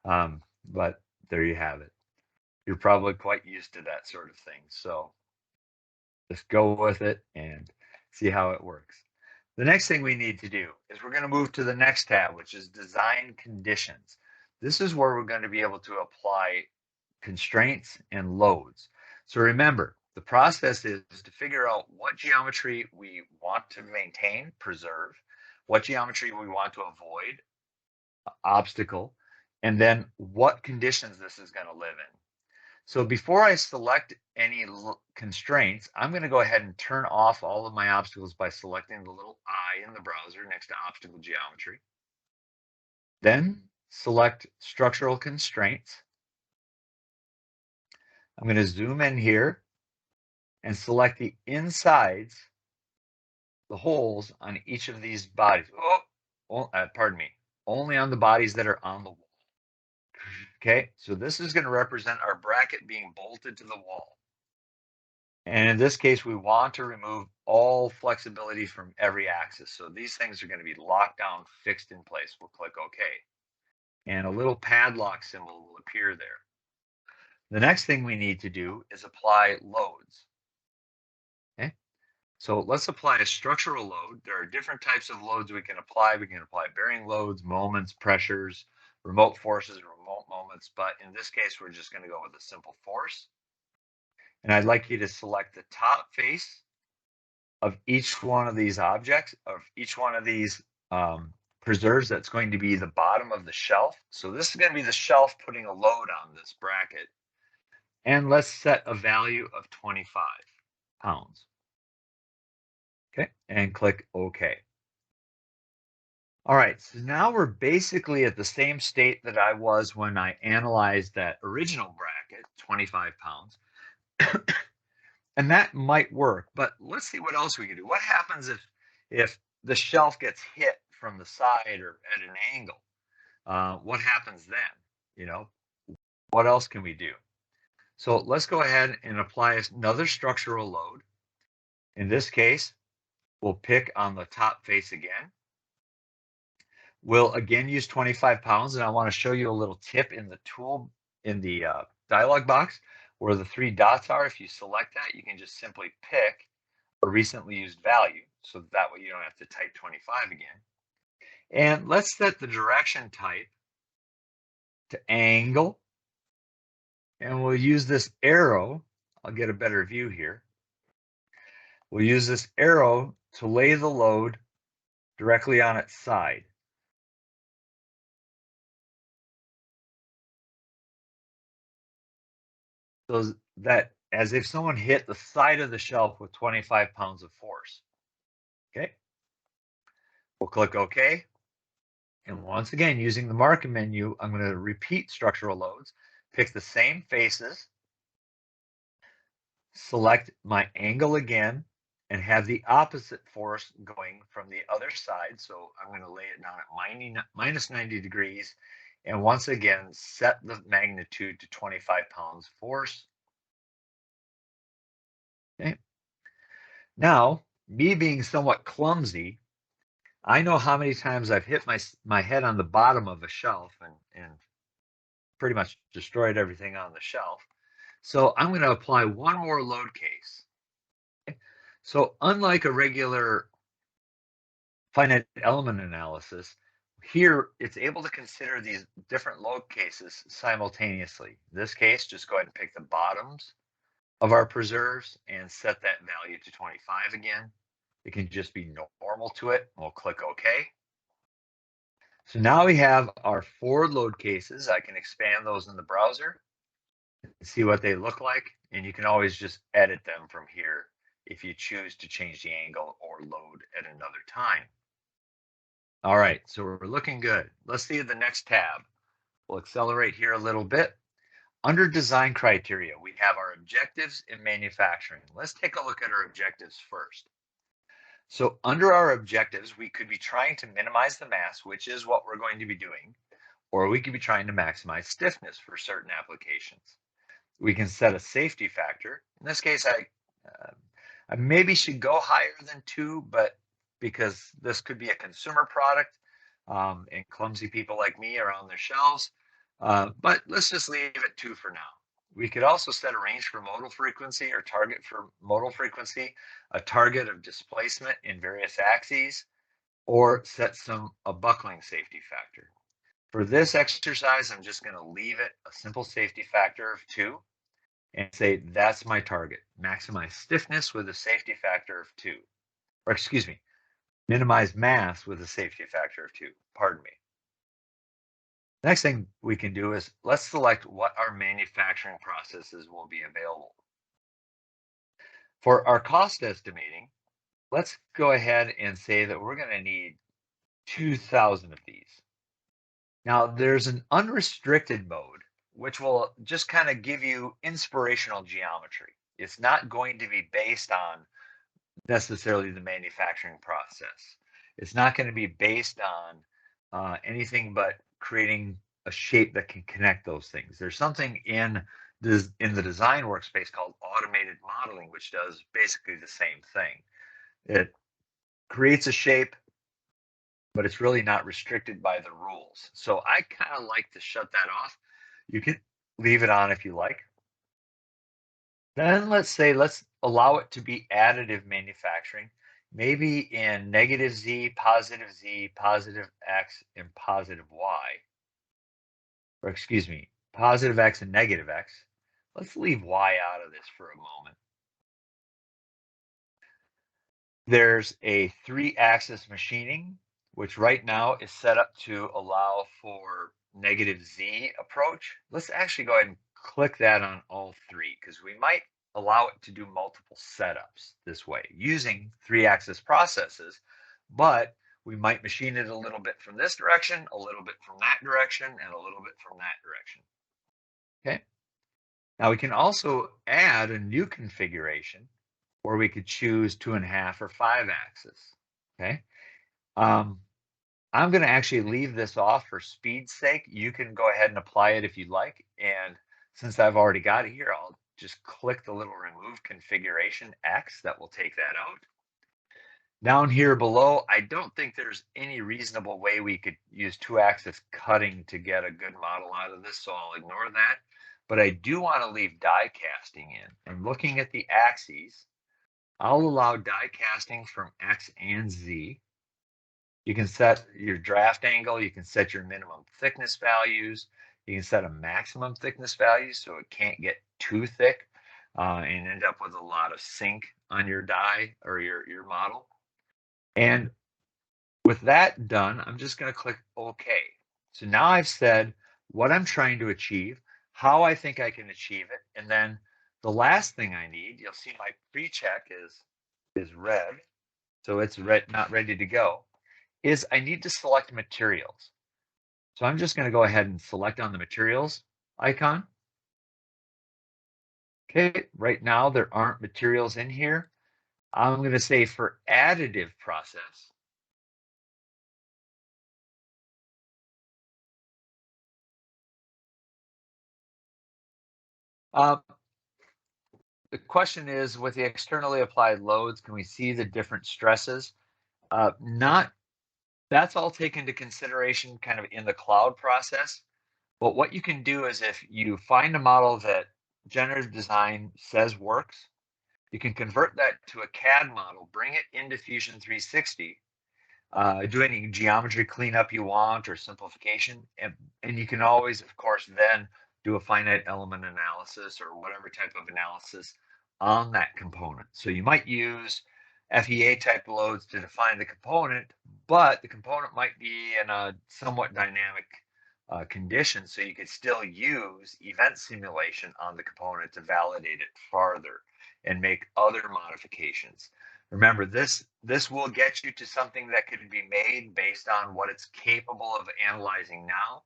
But there you have it. You're probably quite used to that sort of thing. So just go with it and see how it works. The next thing we need to do is we're going to move to the next tab, which is design conditions. This is where we're going to be able to apply constraints and loads. So remember, the process is to figure out what geometry we want to maintain, preserve, what geometry we want to avoid, obstacle, and then what conditions this is going to live in. So before I select any constraints, I'm going to go ahead and turn off all of my obstacles by selecting the little I in the browser next to obstacle geometry. Then select structural constraints. I'm going to zoom in here and select the insides, the holes on each of these bodies. Pardon me, only on the bodies that are on the wall. Okay, so this is going to represent our bracket being bolted to the wall. And in this case, we want to remove all flexibility from every axis. So these things are going to be locked down, fixed in place. We'll click OK. And a little padlock symbol will appear there. The next thing we need to do is apply loads. Okay, so let's apply a structural load. There are different types of loads we can apply. We can apply bearing loads, moments, pressures, remote forces, remote moments. But in this case, we're just going to go with a simple force. And I'd like you to select the top face of each one of these objects, of each one of these preserves. That's going to be the bottom of the shelf. So this is going to be the shelf putting a load on this bracket. And let's set a value of 25 pounds. Okay, and click OK. All right, so now we're basically at the same state that I was when I analyzed that original bracket, 25 pounds. And that might work, but let's see what else we can do. What happens if the shelf gets hit from the side or at an angle? What happens then? You know, what else can we do? So let's go ahead and apply another structural load. In this case, we'll pick on the top face again. We'll again use 25 pounds, and I want to show you a little tip in the tool in the dialog box where the 3 dots are. If you select that, you can just simply pick a recently used value, so that way you don't have to type 25 again. And let's set the direction type to angle, and we'll use this arrow. I'll get a better view here. We'll use this arrow to lay the load directly on its side. So that as if someone hit the side of the shelf with 25 pounds of force. Okay. We'll click OK. And once again, using the marking menu, I'm going to repeat structural loads, pick the same faces, select my angle again, and have the opposite force going from the other side. So I'm going to lay it down at minus 90 degrees. And once again, set the magnitude to 25 pounds force. Okay. Now, me being somewhat clumsy, I know how many times I've hit my head on the bottom of a shelf and pretty much destroyed everything on the shelf. So I'm going to apply one more load case. Okay. So unlike a regular finite element analysis, here it's able to consider these different load cases simultaneously. In this case, just go ahead and pick the bottoms of our preserves and set that value to 25 again. It can just be normal to it. We'll click OK. So now we have our 4 load cases. I can expand those in the browser and see what they look like. And you can always just edit them from here if you choose to change the angle or load at another time. All right, so we're looking good. Let's see the next tab. We'll accelerate here a little bit. Under design criteria, we have our objectives in manufacturing. Let's take a look at our objectives first. So under our objectives, we could be trying to minimize the mass, which is what we're going to be doing, or we could be trying to maximize stiffness for certain applications. We can set a safety factor. In this case, I maybe should go higher than 2, but because this could be a consumer product and clumsy people like me are on their shelves, but let's just leave it 2 for now. We could also set a range for modal frequency or target for modal frequency, a target of displacement in various axes, or set a buckling safety factor. For this exercise, I'm just going to leave it a simple safety factor of 2 and say that's my target. Maximize stiffness with a safety factor of 2. Or excuse me, minimize mass with a safety factor of 2. Pardon me. Next thing we can do is let's select what our manufacturing processes will be available. For our cost estimating, let's go ahead and say that we're going to need 2,000 of these. Now, there's an unrestricted mode, which will just kind of give you inspirational geometry. It's not going to be based on necessarily the manufacturing process. It's not going to be based on anything but creating a shape that can connect those things. There's something in the design workspace called automated modeling, which does basically the same thing. It creates a shape, but it's really not restricted by the rules. So I kind of like to shut that off. You can leave it on if you like. Then let's allow it to be additive manufacturing, maybe in -Z, positive X, and positive Y. Or excuse me, positive X and negative X. Let's leave Y out of this for a moment. There's a 3-axis machining, which right now is set up to allow for -Z approach. Let's actually go ahead and click that on all 3 because we might allow it to do multiple setups this way using 3-axis processes, but we might machine it a little bit from this direction, a little bit from that direction, and a little bit from that direction. Okay. Now we can also add a new configuration where we could choose 2.5 or 5-axis. Okay. I'm going to actually leave this off for speed's sake. You can go ahead and apply it if you'd like. And since I've already got it here, I'll just click the little remove configuration X that will take that out. Down here below, I don't think there's any reasonable way we could use 2-axis cutting to get a good model out of this, so I'll ignore that. But I do want to leave die casting in. And looking at the axes, I'll allow die casting from X and Z. You can set your draft angle, you can set your minimum thickness values, you can set a maximum thickness value so it can't get too thick and end up with a lot of sink on your die or your model. And with that done, I'm just going to click OK. So now I've said what I'm trying to achieve, how I think I can achieve it, and then the last thing I need, you'll see my pre-check is red, so it's not ready to go, is I need to select materials. So I'm just going to go ahead and select on the materials icon. Okay, right now there aren't materials in here. I'm going to say for additive process, the question is, with the externally applied loads, can we see the different stresses? That's all taken into consideration kind of in the cloud process. But what you can do is if you find a model that Generative Design says works, you can convert that to a CAD model, bring it into Fusion 360, do any geometry cleanup you want or simplification, and you can always, of course, then do a finite element analysis or whatever type of analysis on that component. So you might use FEA type loads to define the component, but the component might be in a somewhat dynamic condition, so you could still use event simulation on the component to validate it farther and make other modifications. Remember, this will get you to something that could be made based on what it's capable of analyzing now.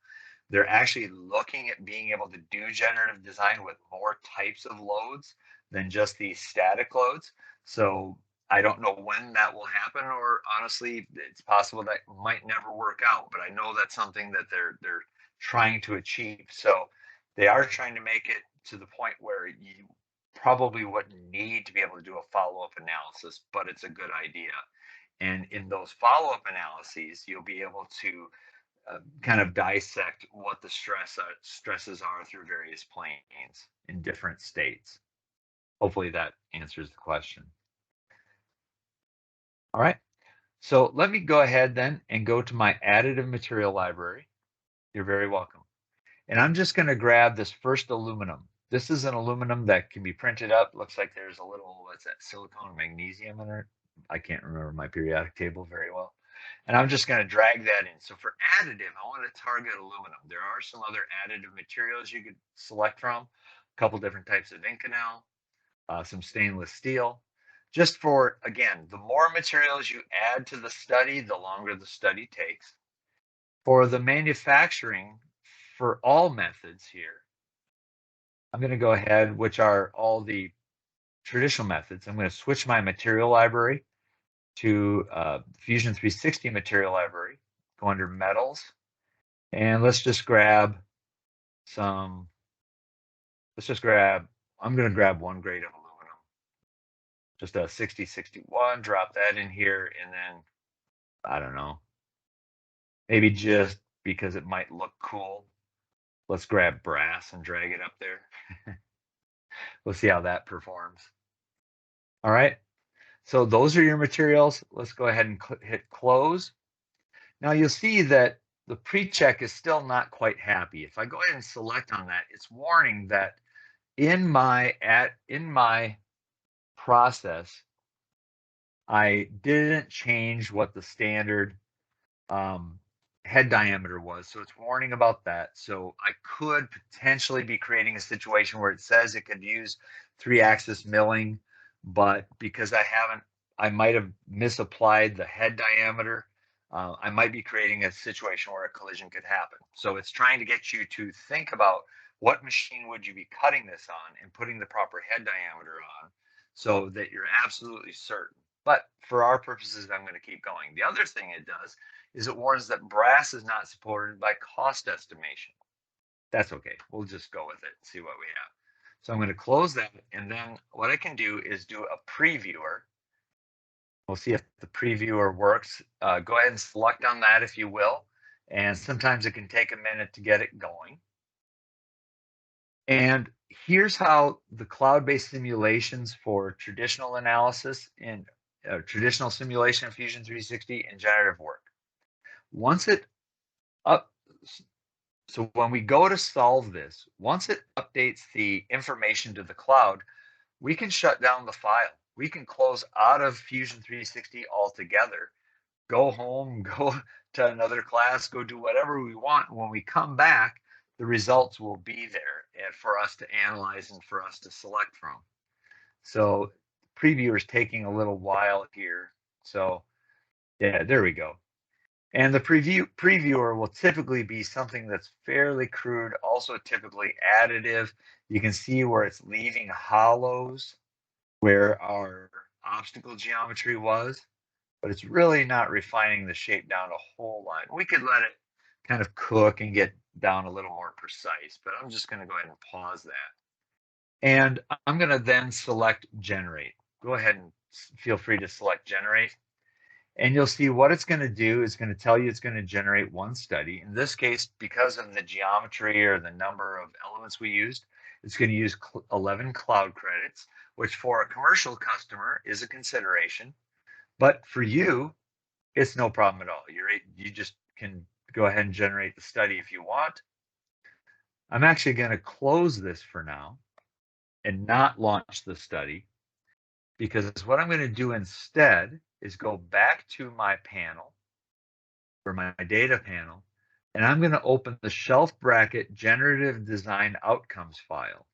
They're actually looking at being able to do generative design with more types of loads than just these static loads. So I don't know when that will happen, or honestly, it's possible that might never work out. But I know that's something that they're trying to achieve. So they are trying to make it to the point where you probably wouldn't need to be able to do a follow-up analysis, but it's a good idea. And in those follow-up analyses, you'll be able to kind of dissect what the stresses are through various planes in different states. Hopefully that answers the question. All right, so let me go ahead then and go to my additive material library. You're very welcome. And I'm just going to grab this first aluminum. This is an aluminum that can be printed up. Looks like there's a little, what's that, silicon magnesium in it. I can't remember my periodic table very well. And I'm just going to drag that in. So for additive, I want to target aluminum. There are some other additive materials you could select from, a couple different types of Inconel, some stainless steel. Just for, again, the more materials you add to the study, the longer the study takes. For the manufacturing, for all methods here, I'm going to go ahead, which are all the traditional methods. I'm going to switch my material library to Fusion 360 material library, go under metals, and let's just grab I'm going to grab one grade of aluminum, just a 6061, drop that in here, and then, I don't know, maybe just because it might look cool, let's grab brass and drag it up there. We'll see how that performs. All right, so those are your materials. Let's go ahead and hit close. Now you'll see that the pre-check is still not quite happy. If I go ahead and select on that, it's warning that in my process, I didn't change what the standard head diameter was. So it's warning about that. So I could potentially be creating a situation where it says it could use 3-axis milling, but because I might have misapplied the head diameter. I might be creating a situation where a collision could happen. So it's trying to get you to think about what machine would you be cutting this on and putting the proper head diameter on so that you're absolutely certain. But for our purposes, I'm going to keep going. The other thing it does is it warns that brass is not supported by cost estimation. That's okay. We'll just go with it and see what we have. So I'm going to close that. And then what I can do is do a previewer. We'll see if the previewer works. Go ahead and select on that if you will. And sometimes it can take a minute to get it going. And here's how the cloud-based simulations for traditional analysis in traditional simulation of Fusion 360 and generative work. Once it up, so when we go to solve this, once it updates the information to the cloud, we can shut down the file. We can close out of Fusion 360 altogether, go home, go to another class, go do whatever we want. When we come back, the results will be there and for us to analyze and for us to select from. So preview is taking a little while here. So yeah, there we go. And the previewer will typically be something that's fairly crude, also typically additive. You can see where it's leaving hollows where our obstacle geometry was, but it's really not refining the shape down a whole lot. We could let it kind of cook and get down a little more precise, but I'm just going to go ahead and pause that. And I'm going to then select generate. Go ahead and feel free to select generate. And you'll see what it's going to do is going to tell you it's going to generate one study. In this case, because of the geometry or the number of elements we used, it's going to use 11 cloud credits, which for a commercial customer is a consideration. But for you, it's no problem at all. You just can go ahead and generate the study if you want. I'm actually going to close this for now and not launch the study, because what I'm going to do instead is go back to my panel, or my data panel, and I'm going to open the shelf bracket generative design outcomes file.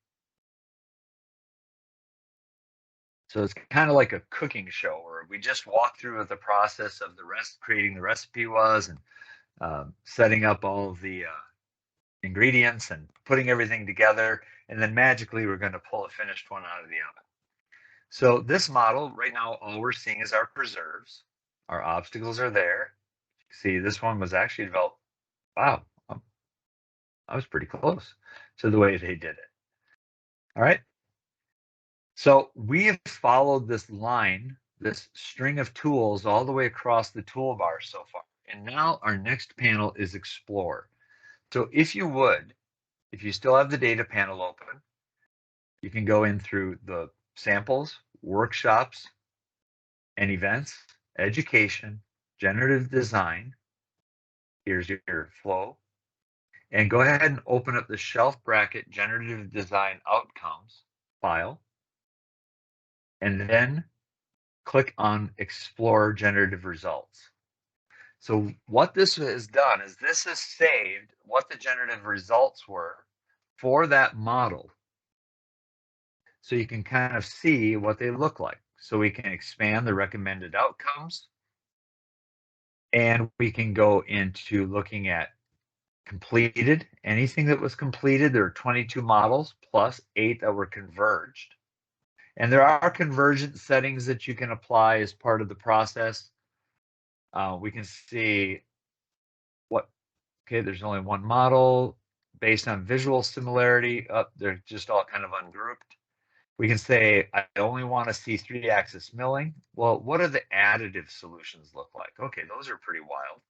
So it's kind of like a cooking show where we just walk through what the process of creating the recipe was, and setting up all of the ingredients and putting everything together, and then magically we're going to pull a finished one out of the oven. So this model right now, all we're seeing is our preserves. Our obstacles are there. See, this one was actually developed. Wow, I was pretty close to the way they did it. All right. So we have followed this line, this string of tools all the way across the toolbar so far. And now our next panel is Explore. So if you still have the data panel open, you can go in through the samples, workshops, and events, education, generative design. Here's your flow. And go ahead and open up the shelf bracket generative design outcomes file. And then click on Explore Generative Results. So what this has done is this has saved what the generative results were for that model. So you can kind of see what they look like. So we can expand the recommended outcomes, and we can go into looking at completed, anything that was completed. There are 22 models plus 8 that were converged. And there are convergent settings that you can apply as part of the process. We can see there's only one model based on visual similarity. They're just all kind of ungrouped. We can say, I only want to see 3-axis milling. Well, what do the additive solutions look like? Okay, those are pretty wild.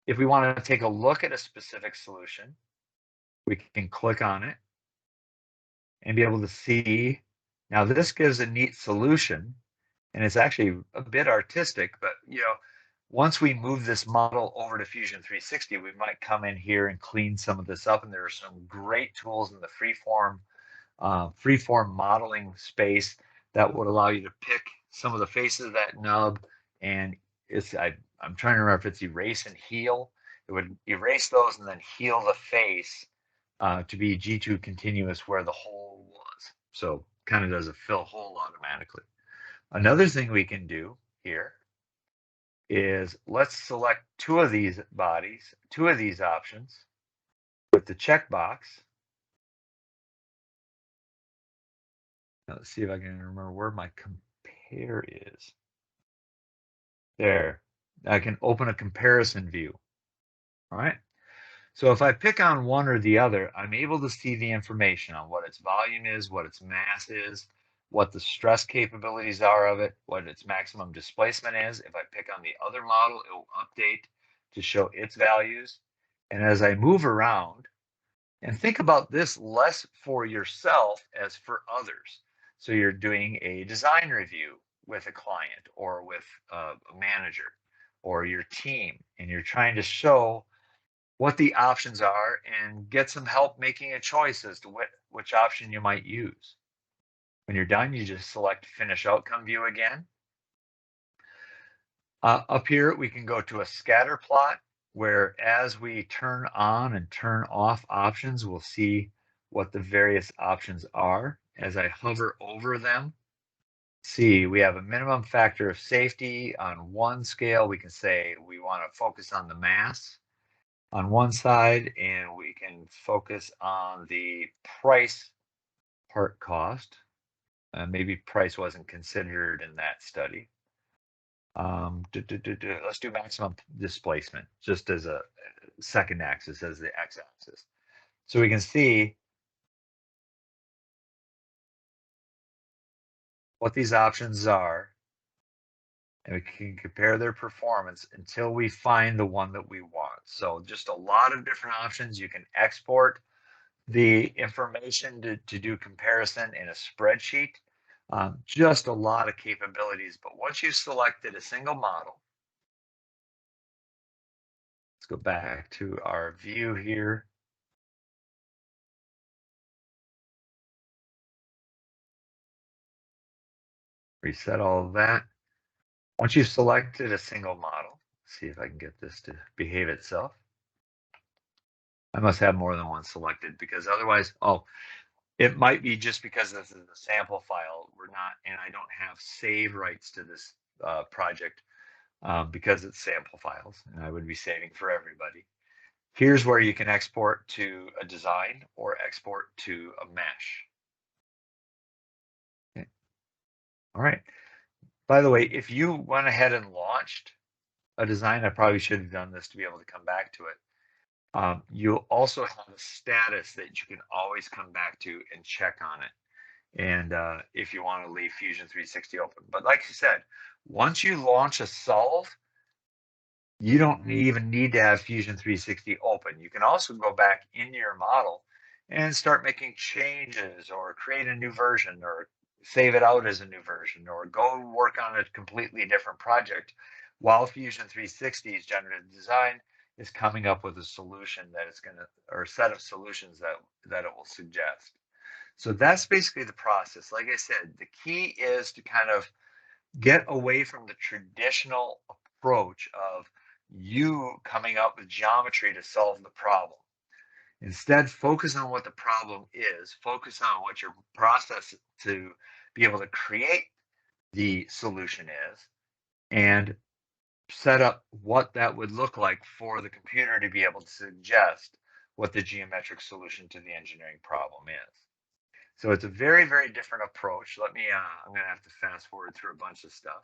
If we want to take a look at a specific solution, we can click on it and be able to see. Now this gives a neat solution, and it's actually a bit artistic, but once we move this model over to Fusion 360, we might come in here and clean some of this up. And there are some great tools in the freeform modeling space that would allow you to pick some of the faces of that nub. And I'm trying to remember if it's erase and heal. It would erase those and then heal the face to be G2 continuous where the hole was. So kind of does a fill hole automatically. Another thing we can do here is let's select 2 of these bodies, 2 of these options with the checkbox. Now let's see if I can remember where my compare is. There, I can open a comparison view. All right. So if I pick on one or the other, I'm able to see the information on what its volume is, what its mass is, what the stress capabilities are of it, what its maximum displacement is. If I pick on the other model, it will update to show its values. And as I move around, and think about this less for yourself as for others. So you're doing a design review with a client or with a manager or your team, and you're trying to show what the options are and get some help making a choice as to which option you might use. When you're done, you just select Finish Outcome View again. Up here, we can go to a scatter plot where as we turn on and turn off options, we'll see what the various options are. As I hover over them, see, we have a minimum factor of safety. On one scale, we can say we want to focus on the mass on one side, and we can focus on the price part cost. Maybe price wasn't considered in that study. Let's do maximum displacement just as a second axis, as the x-axis. So we can see what these options are, and we can compare their performance until we find the one that we want. So just a lot of different options. You can export the information to do comparison in a spreadsheet. Just a lot of capabilities. But once you've selected a single model, let's go back to our view here. Reset all of that. Once you've selected a single model, see if I can get this to behave itself. I must have more than one selected because otherwise, oh, it might be just because this is a sample file. We're not, and I don't have save rights to this project because it's sample files, and I would be saving for everybody. Here's where you can export to a design or export to a mesh. Okay. All right. By the way, if you went ahead and launched a design, I probably should have done this to be able to come back to it. You'll also have a status that you can always come back to and check on it. And if you want to leave Fusion 360 open. But like you said, once you launch a solve, you don't even need to have Fusion 360 open. You can also go back into your model and start making changes or create a new version or save it out as a new version or go work on a completely different project while Fusion 360's generative design is coming up with a solution that it's going to, or a set of solutions that it will suggest. So that's basically the process. Like I said, the key is to kind of get away from the traditional approach of you coming up with geometry to solve the problem. Instead, focus on what the problem is, focus on what your process to be able to create the solution is, and set up what that would look like for the computer to be able to suggest what the geometric solution to the engineering problem is. So it's a very, very different approach. Let me, I'm going to have to fast forward through a bunch of stuff.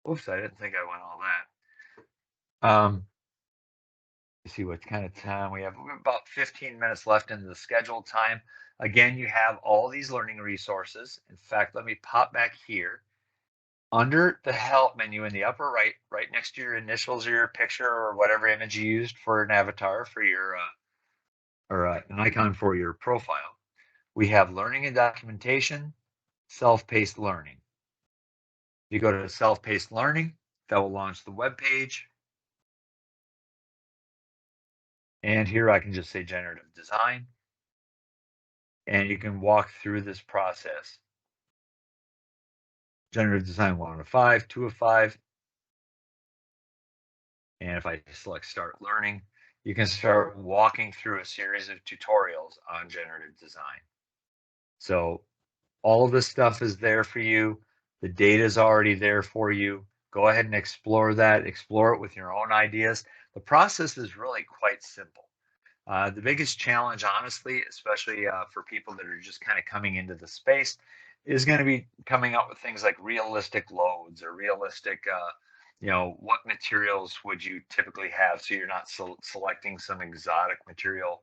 Oops, I didn't think I went all that. Let's see what kind of time we have. We have about 15 minutes left in the scheduled time. Again, you have all these learning resources. In fact, let me pop back here. Under the help menu in the upper right, right next to your initials or your picture or whatever image you used for an avatar for your, or an icon for your profile, we have learning and documentation, self-paced learning. You go to self-paced learning, that will launch the web page. And here I can just say generative design. And you can walk through this process. Generative design 1 of 5, 2 of 5. And if I select start learning, you can start walking through a series of tutorials on generative design. So all of this stuff is there for you. The data is already there for you. Go ahead and explore that. Explore it with your own ideas. The process is really quite simple. The biggest challenge, honestly, especially for people that are just kind of coming into the space, is going to be coming up with things like realistic loads or realistic, what materials would you typically have so you're not selecting some exotic material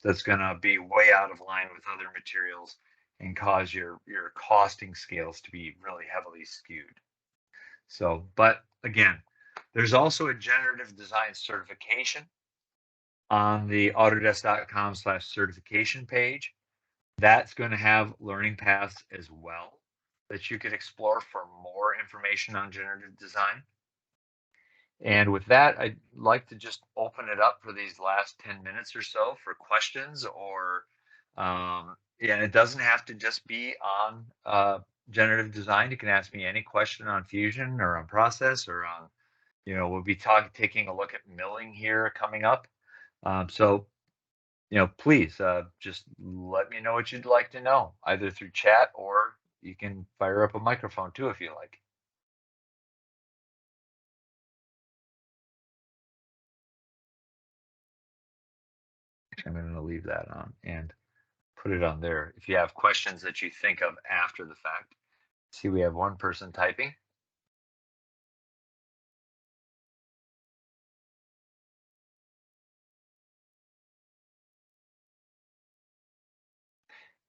that's going to be way out of line with other materials. and cause your costing scales to be really heavily skewed. So, but again, there's also a generative design certification on the autodesk.com/certification page. That's going to have learning paths as well that you could explore for more information on generative design. And with that, I'd like to just open it up for these last 10 minutes or so for questions, or yeah, it doesn't have to just be on generative design. You can ask me any question on Fusion or on process or on, we'll be taking a look at milling here coming up. So, please just let me know what you'd like to know, either through chat, or you can fire up a microphone too if you like. I'm going to leave that on and put it on there if you have questions that you think of after the fact. See, we have one person typing.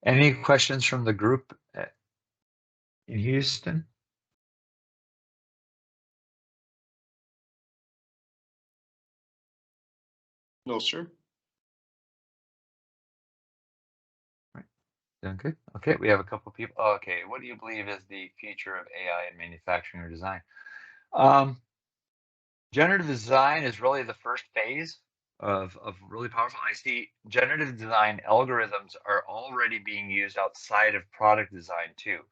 Any questions from the group in Houston? No, sir. Doing good. Okay, we have a couple people. Okay, what do you believe is the future of AI in manufacturing or design? Generative design is really the first phase of really powerful. I see generative design algorithms are already being used outside of product design too.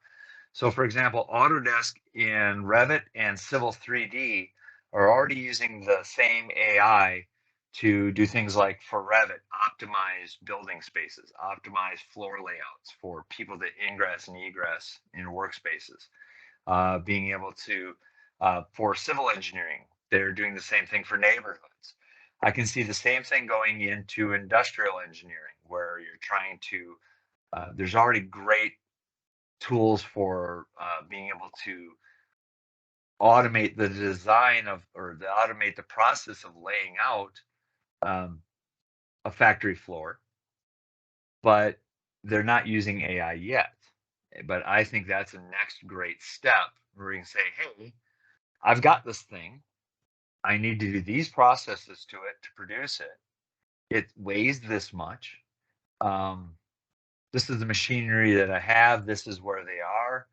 So for example, Autodesk in Revit and Civil 3D are already using the same AI to do things like, for Revit, optimize building spaces, optimize floor layouts for people to ingress and egress in workspaces. Being able to, for civil engineering, they're doing the same thing for neighborhoods. I can see the same thing going into industrial engineering, where you're trying to, there's already great tools for being able to automate the design of, or automate the process of laying out a factory floor, but they're not using AI yet. But I think that's the next great step where you can say, hey, I've got this thing. I need to do these processes to it to produce it. It weighs this much. This is the machinery that I have. This is where they are.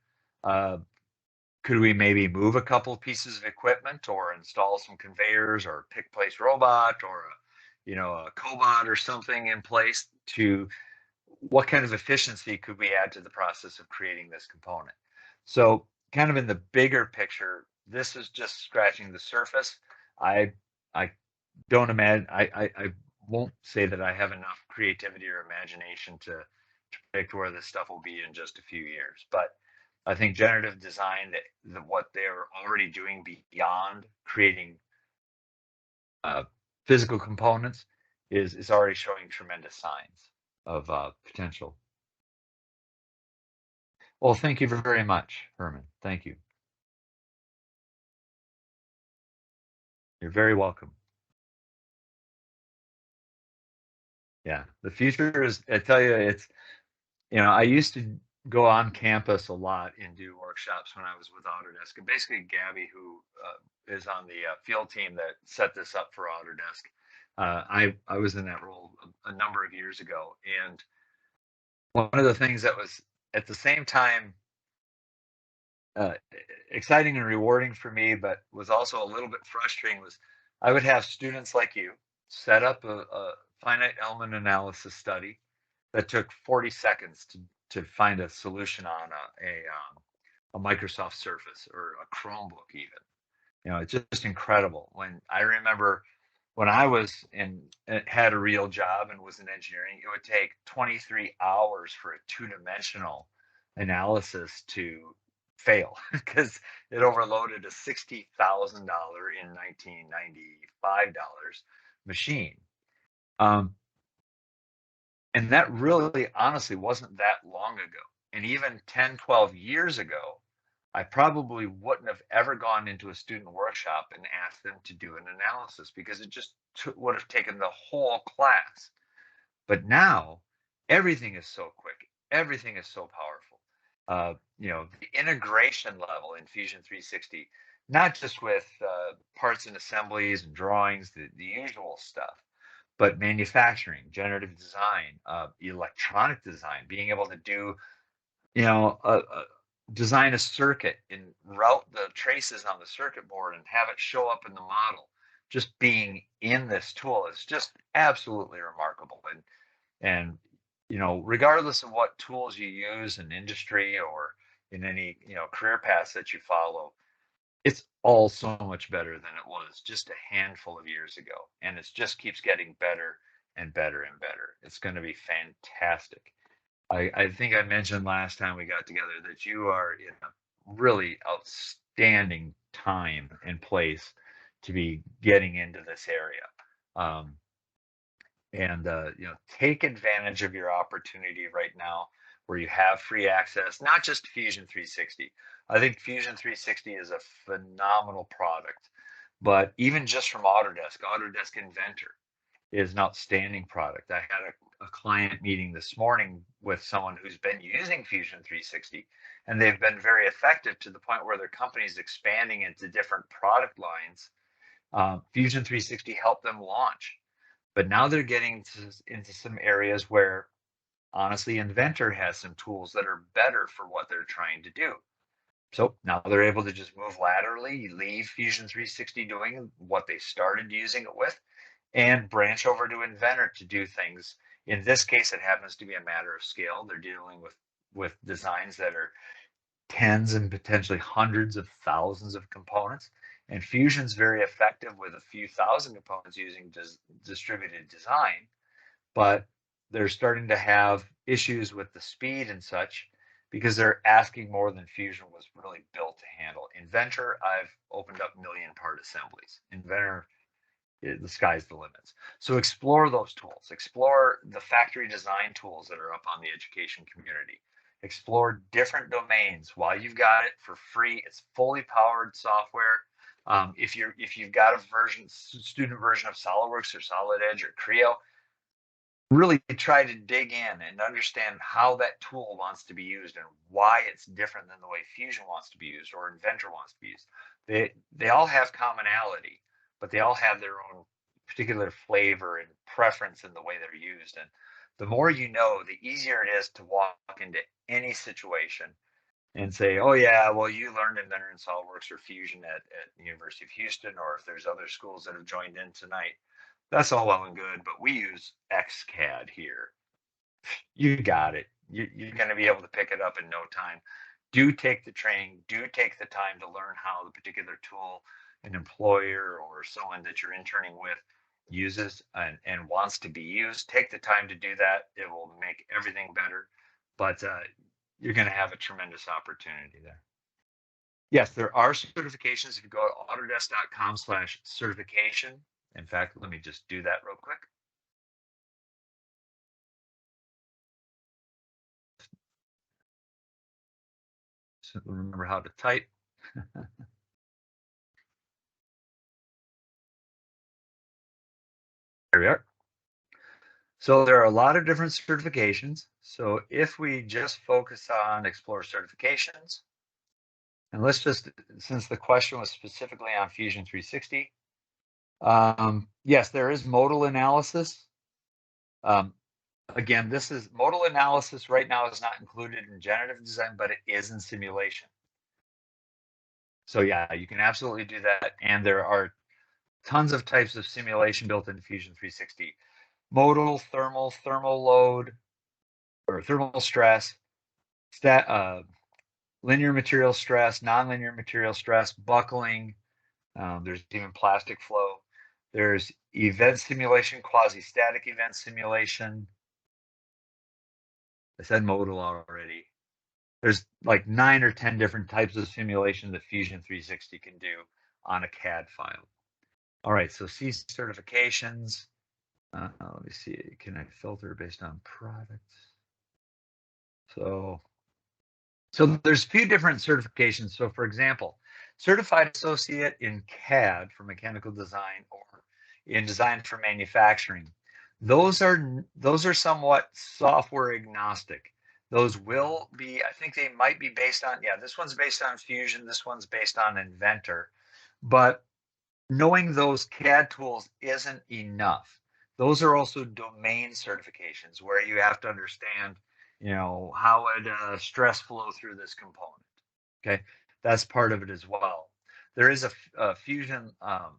Could we maybe move a couple of pieces of equipment or install some conveyors or pick place robot or a cobot or something in place? To what kind of efficiency could we add to the process of creating this component? So kind of in the bigger picture, this is just scratching the surface. I don't imagine, I won't say that I have enough creativity or imagination to predict where this stuff will be in just a few years. But I think generative design, what they're already doing beyond creating physical components, is already showing tremendous signs of potential. Well, thank you very much, Herman. Thank you. You're very welcome. Yeah, the future is, I tell you, it's, I used to go on campus a lot and do workshops when I was with Autodesk. And basically, Gabby, who is on the field team that set this up for Autodesk, I was in that role a number of years ago. And one of the things that was at the same time exciting and rewarding for me, but was also a little bit frustrating, was I would have students like you set up a finite element analysis study that took 40 seconds to find a solution on a Microsoft Surface or a Chromebook even. It's just incredible. When I remember when I was had a real job and was in engineering, it would take 23 hours for a two-dimensional analysis to fail because it overloaded a $60,000 in 1995 machine. And that really honestly wasn't that long ago. And even 10, 12 years ago, I probably wouldn't have ever gone into a student workshop and asked them to do an analysis because it just would have taken the whole class. But now everything is so quick. everything is so powerful. You know, the integration level in Fusion 360, not just with parts and assemblies and drawings, the usual stuff, but manufacturing, generative design, electronic design, being able to do, you know, design a circuit and route the traces on the circuit board and have it show up in the model. Just being in this tool is just absolutely remarkable. And you know, regardless of what tools you use in industry or in any, you know, career paths that you follow, it's all so much better than it was just a handful of years ago. And it just keeps getting better and better and better. It's going to be fantastic. I think I mentioned last time we got together that you are in a really outstanding time and place to be getting into this area. Um, and you know, take advantage of your opportunity right now where you have free access, not just Fusion 360. I think Fusion 360 is a phenomenal product, but even just from Autodesk Inventor is an outstanding product. I had a client meeting this morning with someone who's been using Fusion 360, and they've been very effective to the point where their company is expanding into different product lines. Fusion 360 helped them launch, but now they're getting into some areas where honestly Inventor has some tools that are better for what they're trying to do. So now they're able to just move laterally, leave Fusion 360 doing what they started using it with, and branch over to Inventor to do things. In this case, it happens to be a matter of scale. They're dealing with designs that are tens and potentially hundreds of thousands of components. And Fusion's very effective with a few thousand components using distributed design, but they're starting to have issues with the speed and such because they're asking more than Fusion was really built to handle. Inventor, I've opened up million part assemblies. Inventor, the sky's the limits. So explore those tools. Explore the factory design tools that are up on the education community. Explore different domains while you've got it for free. It's fully powered software. If you've got a student version of SolidWorks or Solid Edge or Creo, really try to dig in and understand how that tool wants to be used and why it's different than the way Fusion wants to be used or Inventor wants to be used. They all have commonality, but they all have their own particular flavor and preference in the way they're used. And the more you know, the easier it is to walk into any situation and say, oh yeah, well, you learned Inventor and SolidWorks or Fusion at the University of Houston, or if there's other schools that have joined in tonight, that's all well and good, but we use XCAD here. You got it. You're going to be able to pick it up in no time. Do take the training. Do take the time to learn how the particular tool an employer or someone that you're interning with uses and wants to be used. Take the time to do that. It will make everything better, but you're going to have a tremendous opportunity there. Yes, there are certifications. If you go to autodesk.com/certification, in fact, let me just do that real quick. So remember how to type. There we are. So there are a lot of different certifications. So if we just focus on Explore certifications, and let's just, since the question was specifically on Fusion 360, yes, there is modal analysis. Again, this is modal analysis right now is not included in generative design, but it is in simulation. So yeah, you can absolutely do that. And there are tons of types of simulation built into Fusion 360. Modal, thermal load, or thermal stress, linear material stress, nonlinear material stress, buckling. There's even plastic flow. There's event simulation, quasi-static event simulation. I said modal already. There's like 9 or 10 different types of simulation that Fusion 360 can do on a CAD file. All right, so C certifications. Let me see, can I filter based on products? So there's a few different certifications. So for example, certified associate in CAD for mechanical design or in design for manufacturing. Those are somewhat software agnostic. Those will be, I think they might be based on, yeah, this one's based on Fusion, this one's based on Inventor. But knowing those CAD tools isn't enough. Those are also domain certifications where you have to understand, how would stress flow through this component. Okay, that's part of it as well. There is a Fusion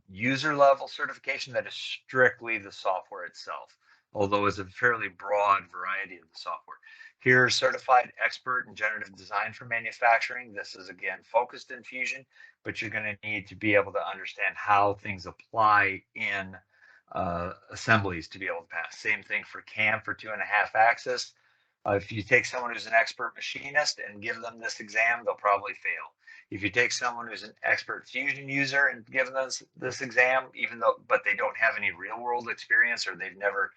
user level certification that is strictly the software itself, although it's a fairly broad variety of the software. Here, certified expert in generative design for manufacturing. This is again focused in Fusion, but you're going to need to be able to understand how things apply in assemblies to be able to pass. Same thing for CAM for 2.5 axis. If you take someone who's an expert machinist and give them this exam, they'll probably fail. If you take someone who's an expert Fusion user and give them this exam, but they don't have any real world experience or they've never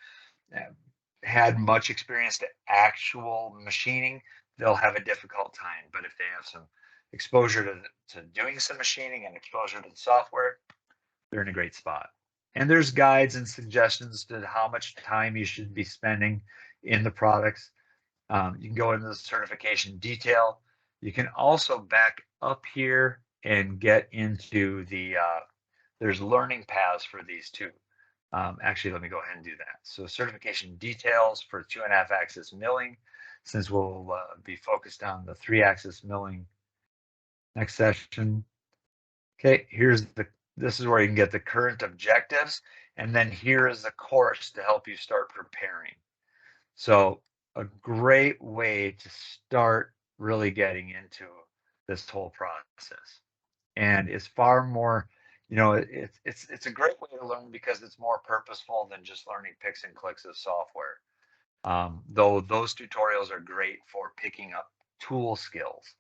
had much experience to actual machining, they'll have a difficult time. But if they have some exposure to doing some machining and exposure to the software, they're in a great spot. And there's guides and suggestions to how much time you should be spending in the products. You can go into the certification detail. You can also back up here and get into there's learning paths for these too. Actually, let me go ahead and do that. So certification details for 2.5 axis milling, since we'll be focused on the 3-axis milling next session. Okay, this is where you can get the current objectives, and then here is the course to help you start preparing. So a great way to start really getting into this whole process. And it's far more, it's a great way to learn because it's more purposeful than just learning picks and clicks of software. Though those tutorials are great for picking up tool skills.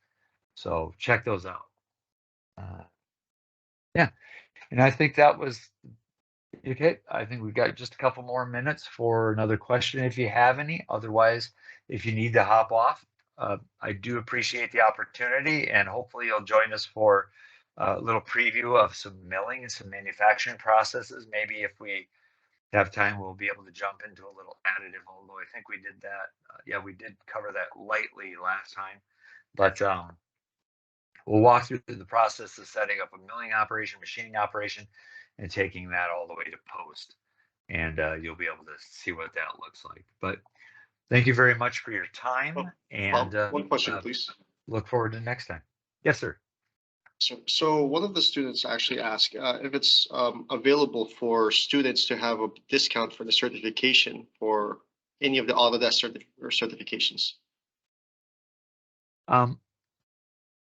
So check those out. Yeah, and I think that was okay. I think we've got just a couple more minutes for another question if you have any. Otherwise, if you need to hop off, I do appreciate the opportunity, and hopefully you'll join us for a little preview of some milling and some manufacturing processes. Maybe if we have time, we'll be able to jump into a little additive, although I think we did that. Yeah, we did cover that lightly last time, but we'll walk through the process of setting up a milling operation, machining operation, and taking that all the way to post. And you'll be able to see what that looks like. But thank you very much for your time. And one question, please. Look forward to next time. Yes, sir. So one of the students actually asked if it's available for students to have a discount for the certification for any of the Autodesk certifications.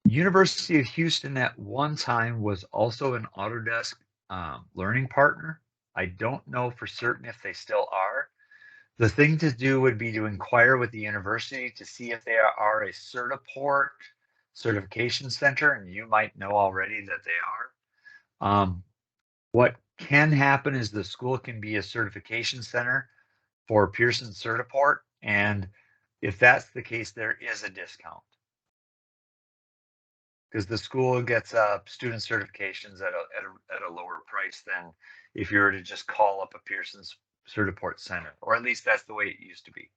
University of Houston at one time was also an Autodesk learning partner. I don't know for certain if they still are. The thing to do would be to inquire with the university to see if they are a Certiport certification center, and you might know already that they are. What can happen is the school can be a certification center for Pearson Certiport, and if that's the case, there is a discount because the school gets student certifications at a lower price than if you were to just call up a Pearson's Certiport center, or at least that's the way it used to be.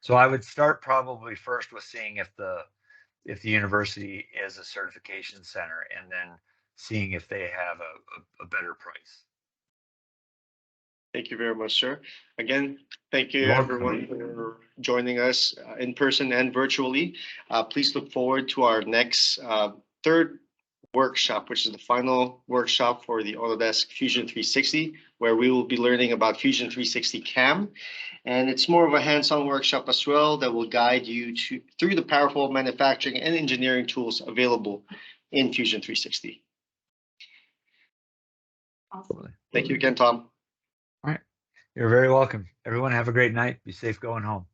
So I would start probably first with seeing if the university is a certification center, and then seeing if they have a better price. Thank you very much, sir. Again, thank you everyone for joining us in person and virtually. Please look forward to our next third workshop, which is the final workshop for the Autodesk Fusion 360, where we will be learning about Fusion 360 CAM. And it's more of a hands-on workshop as well that will guide you through the powerful manufacturing and engineering tools available in Fusion 360. Awesome. Thank you again, Thom. All right. You're very welcome. Everyone have a great night. Be safe going home.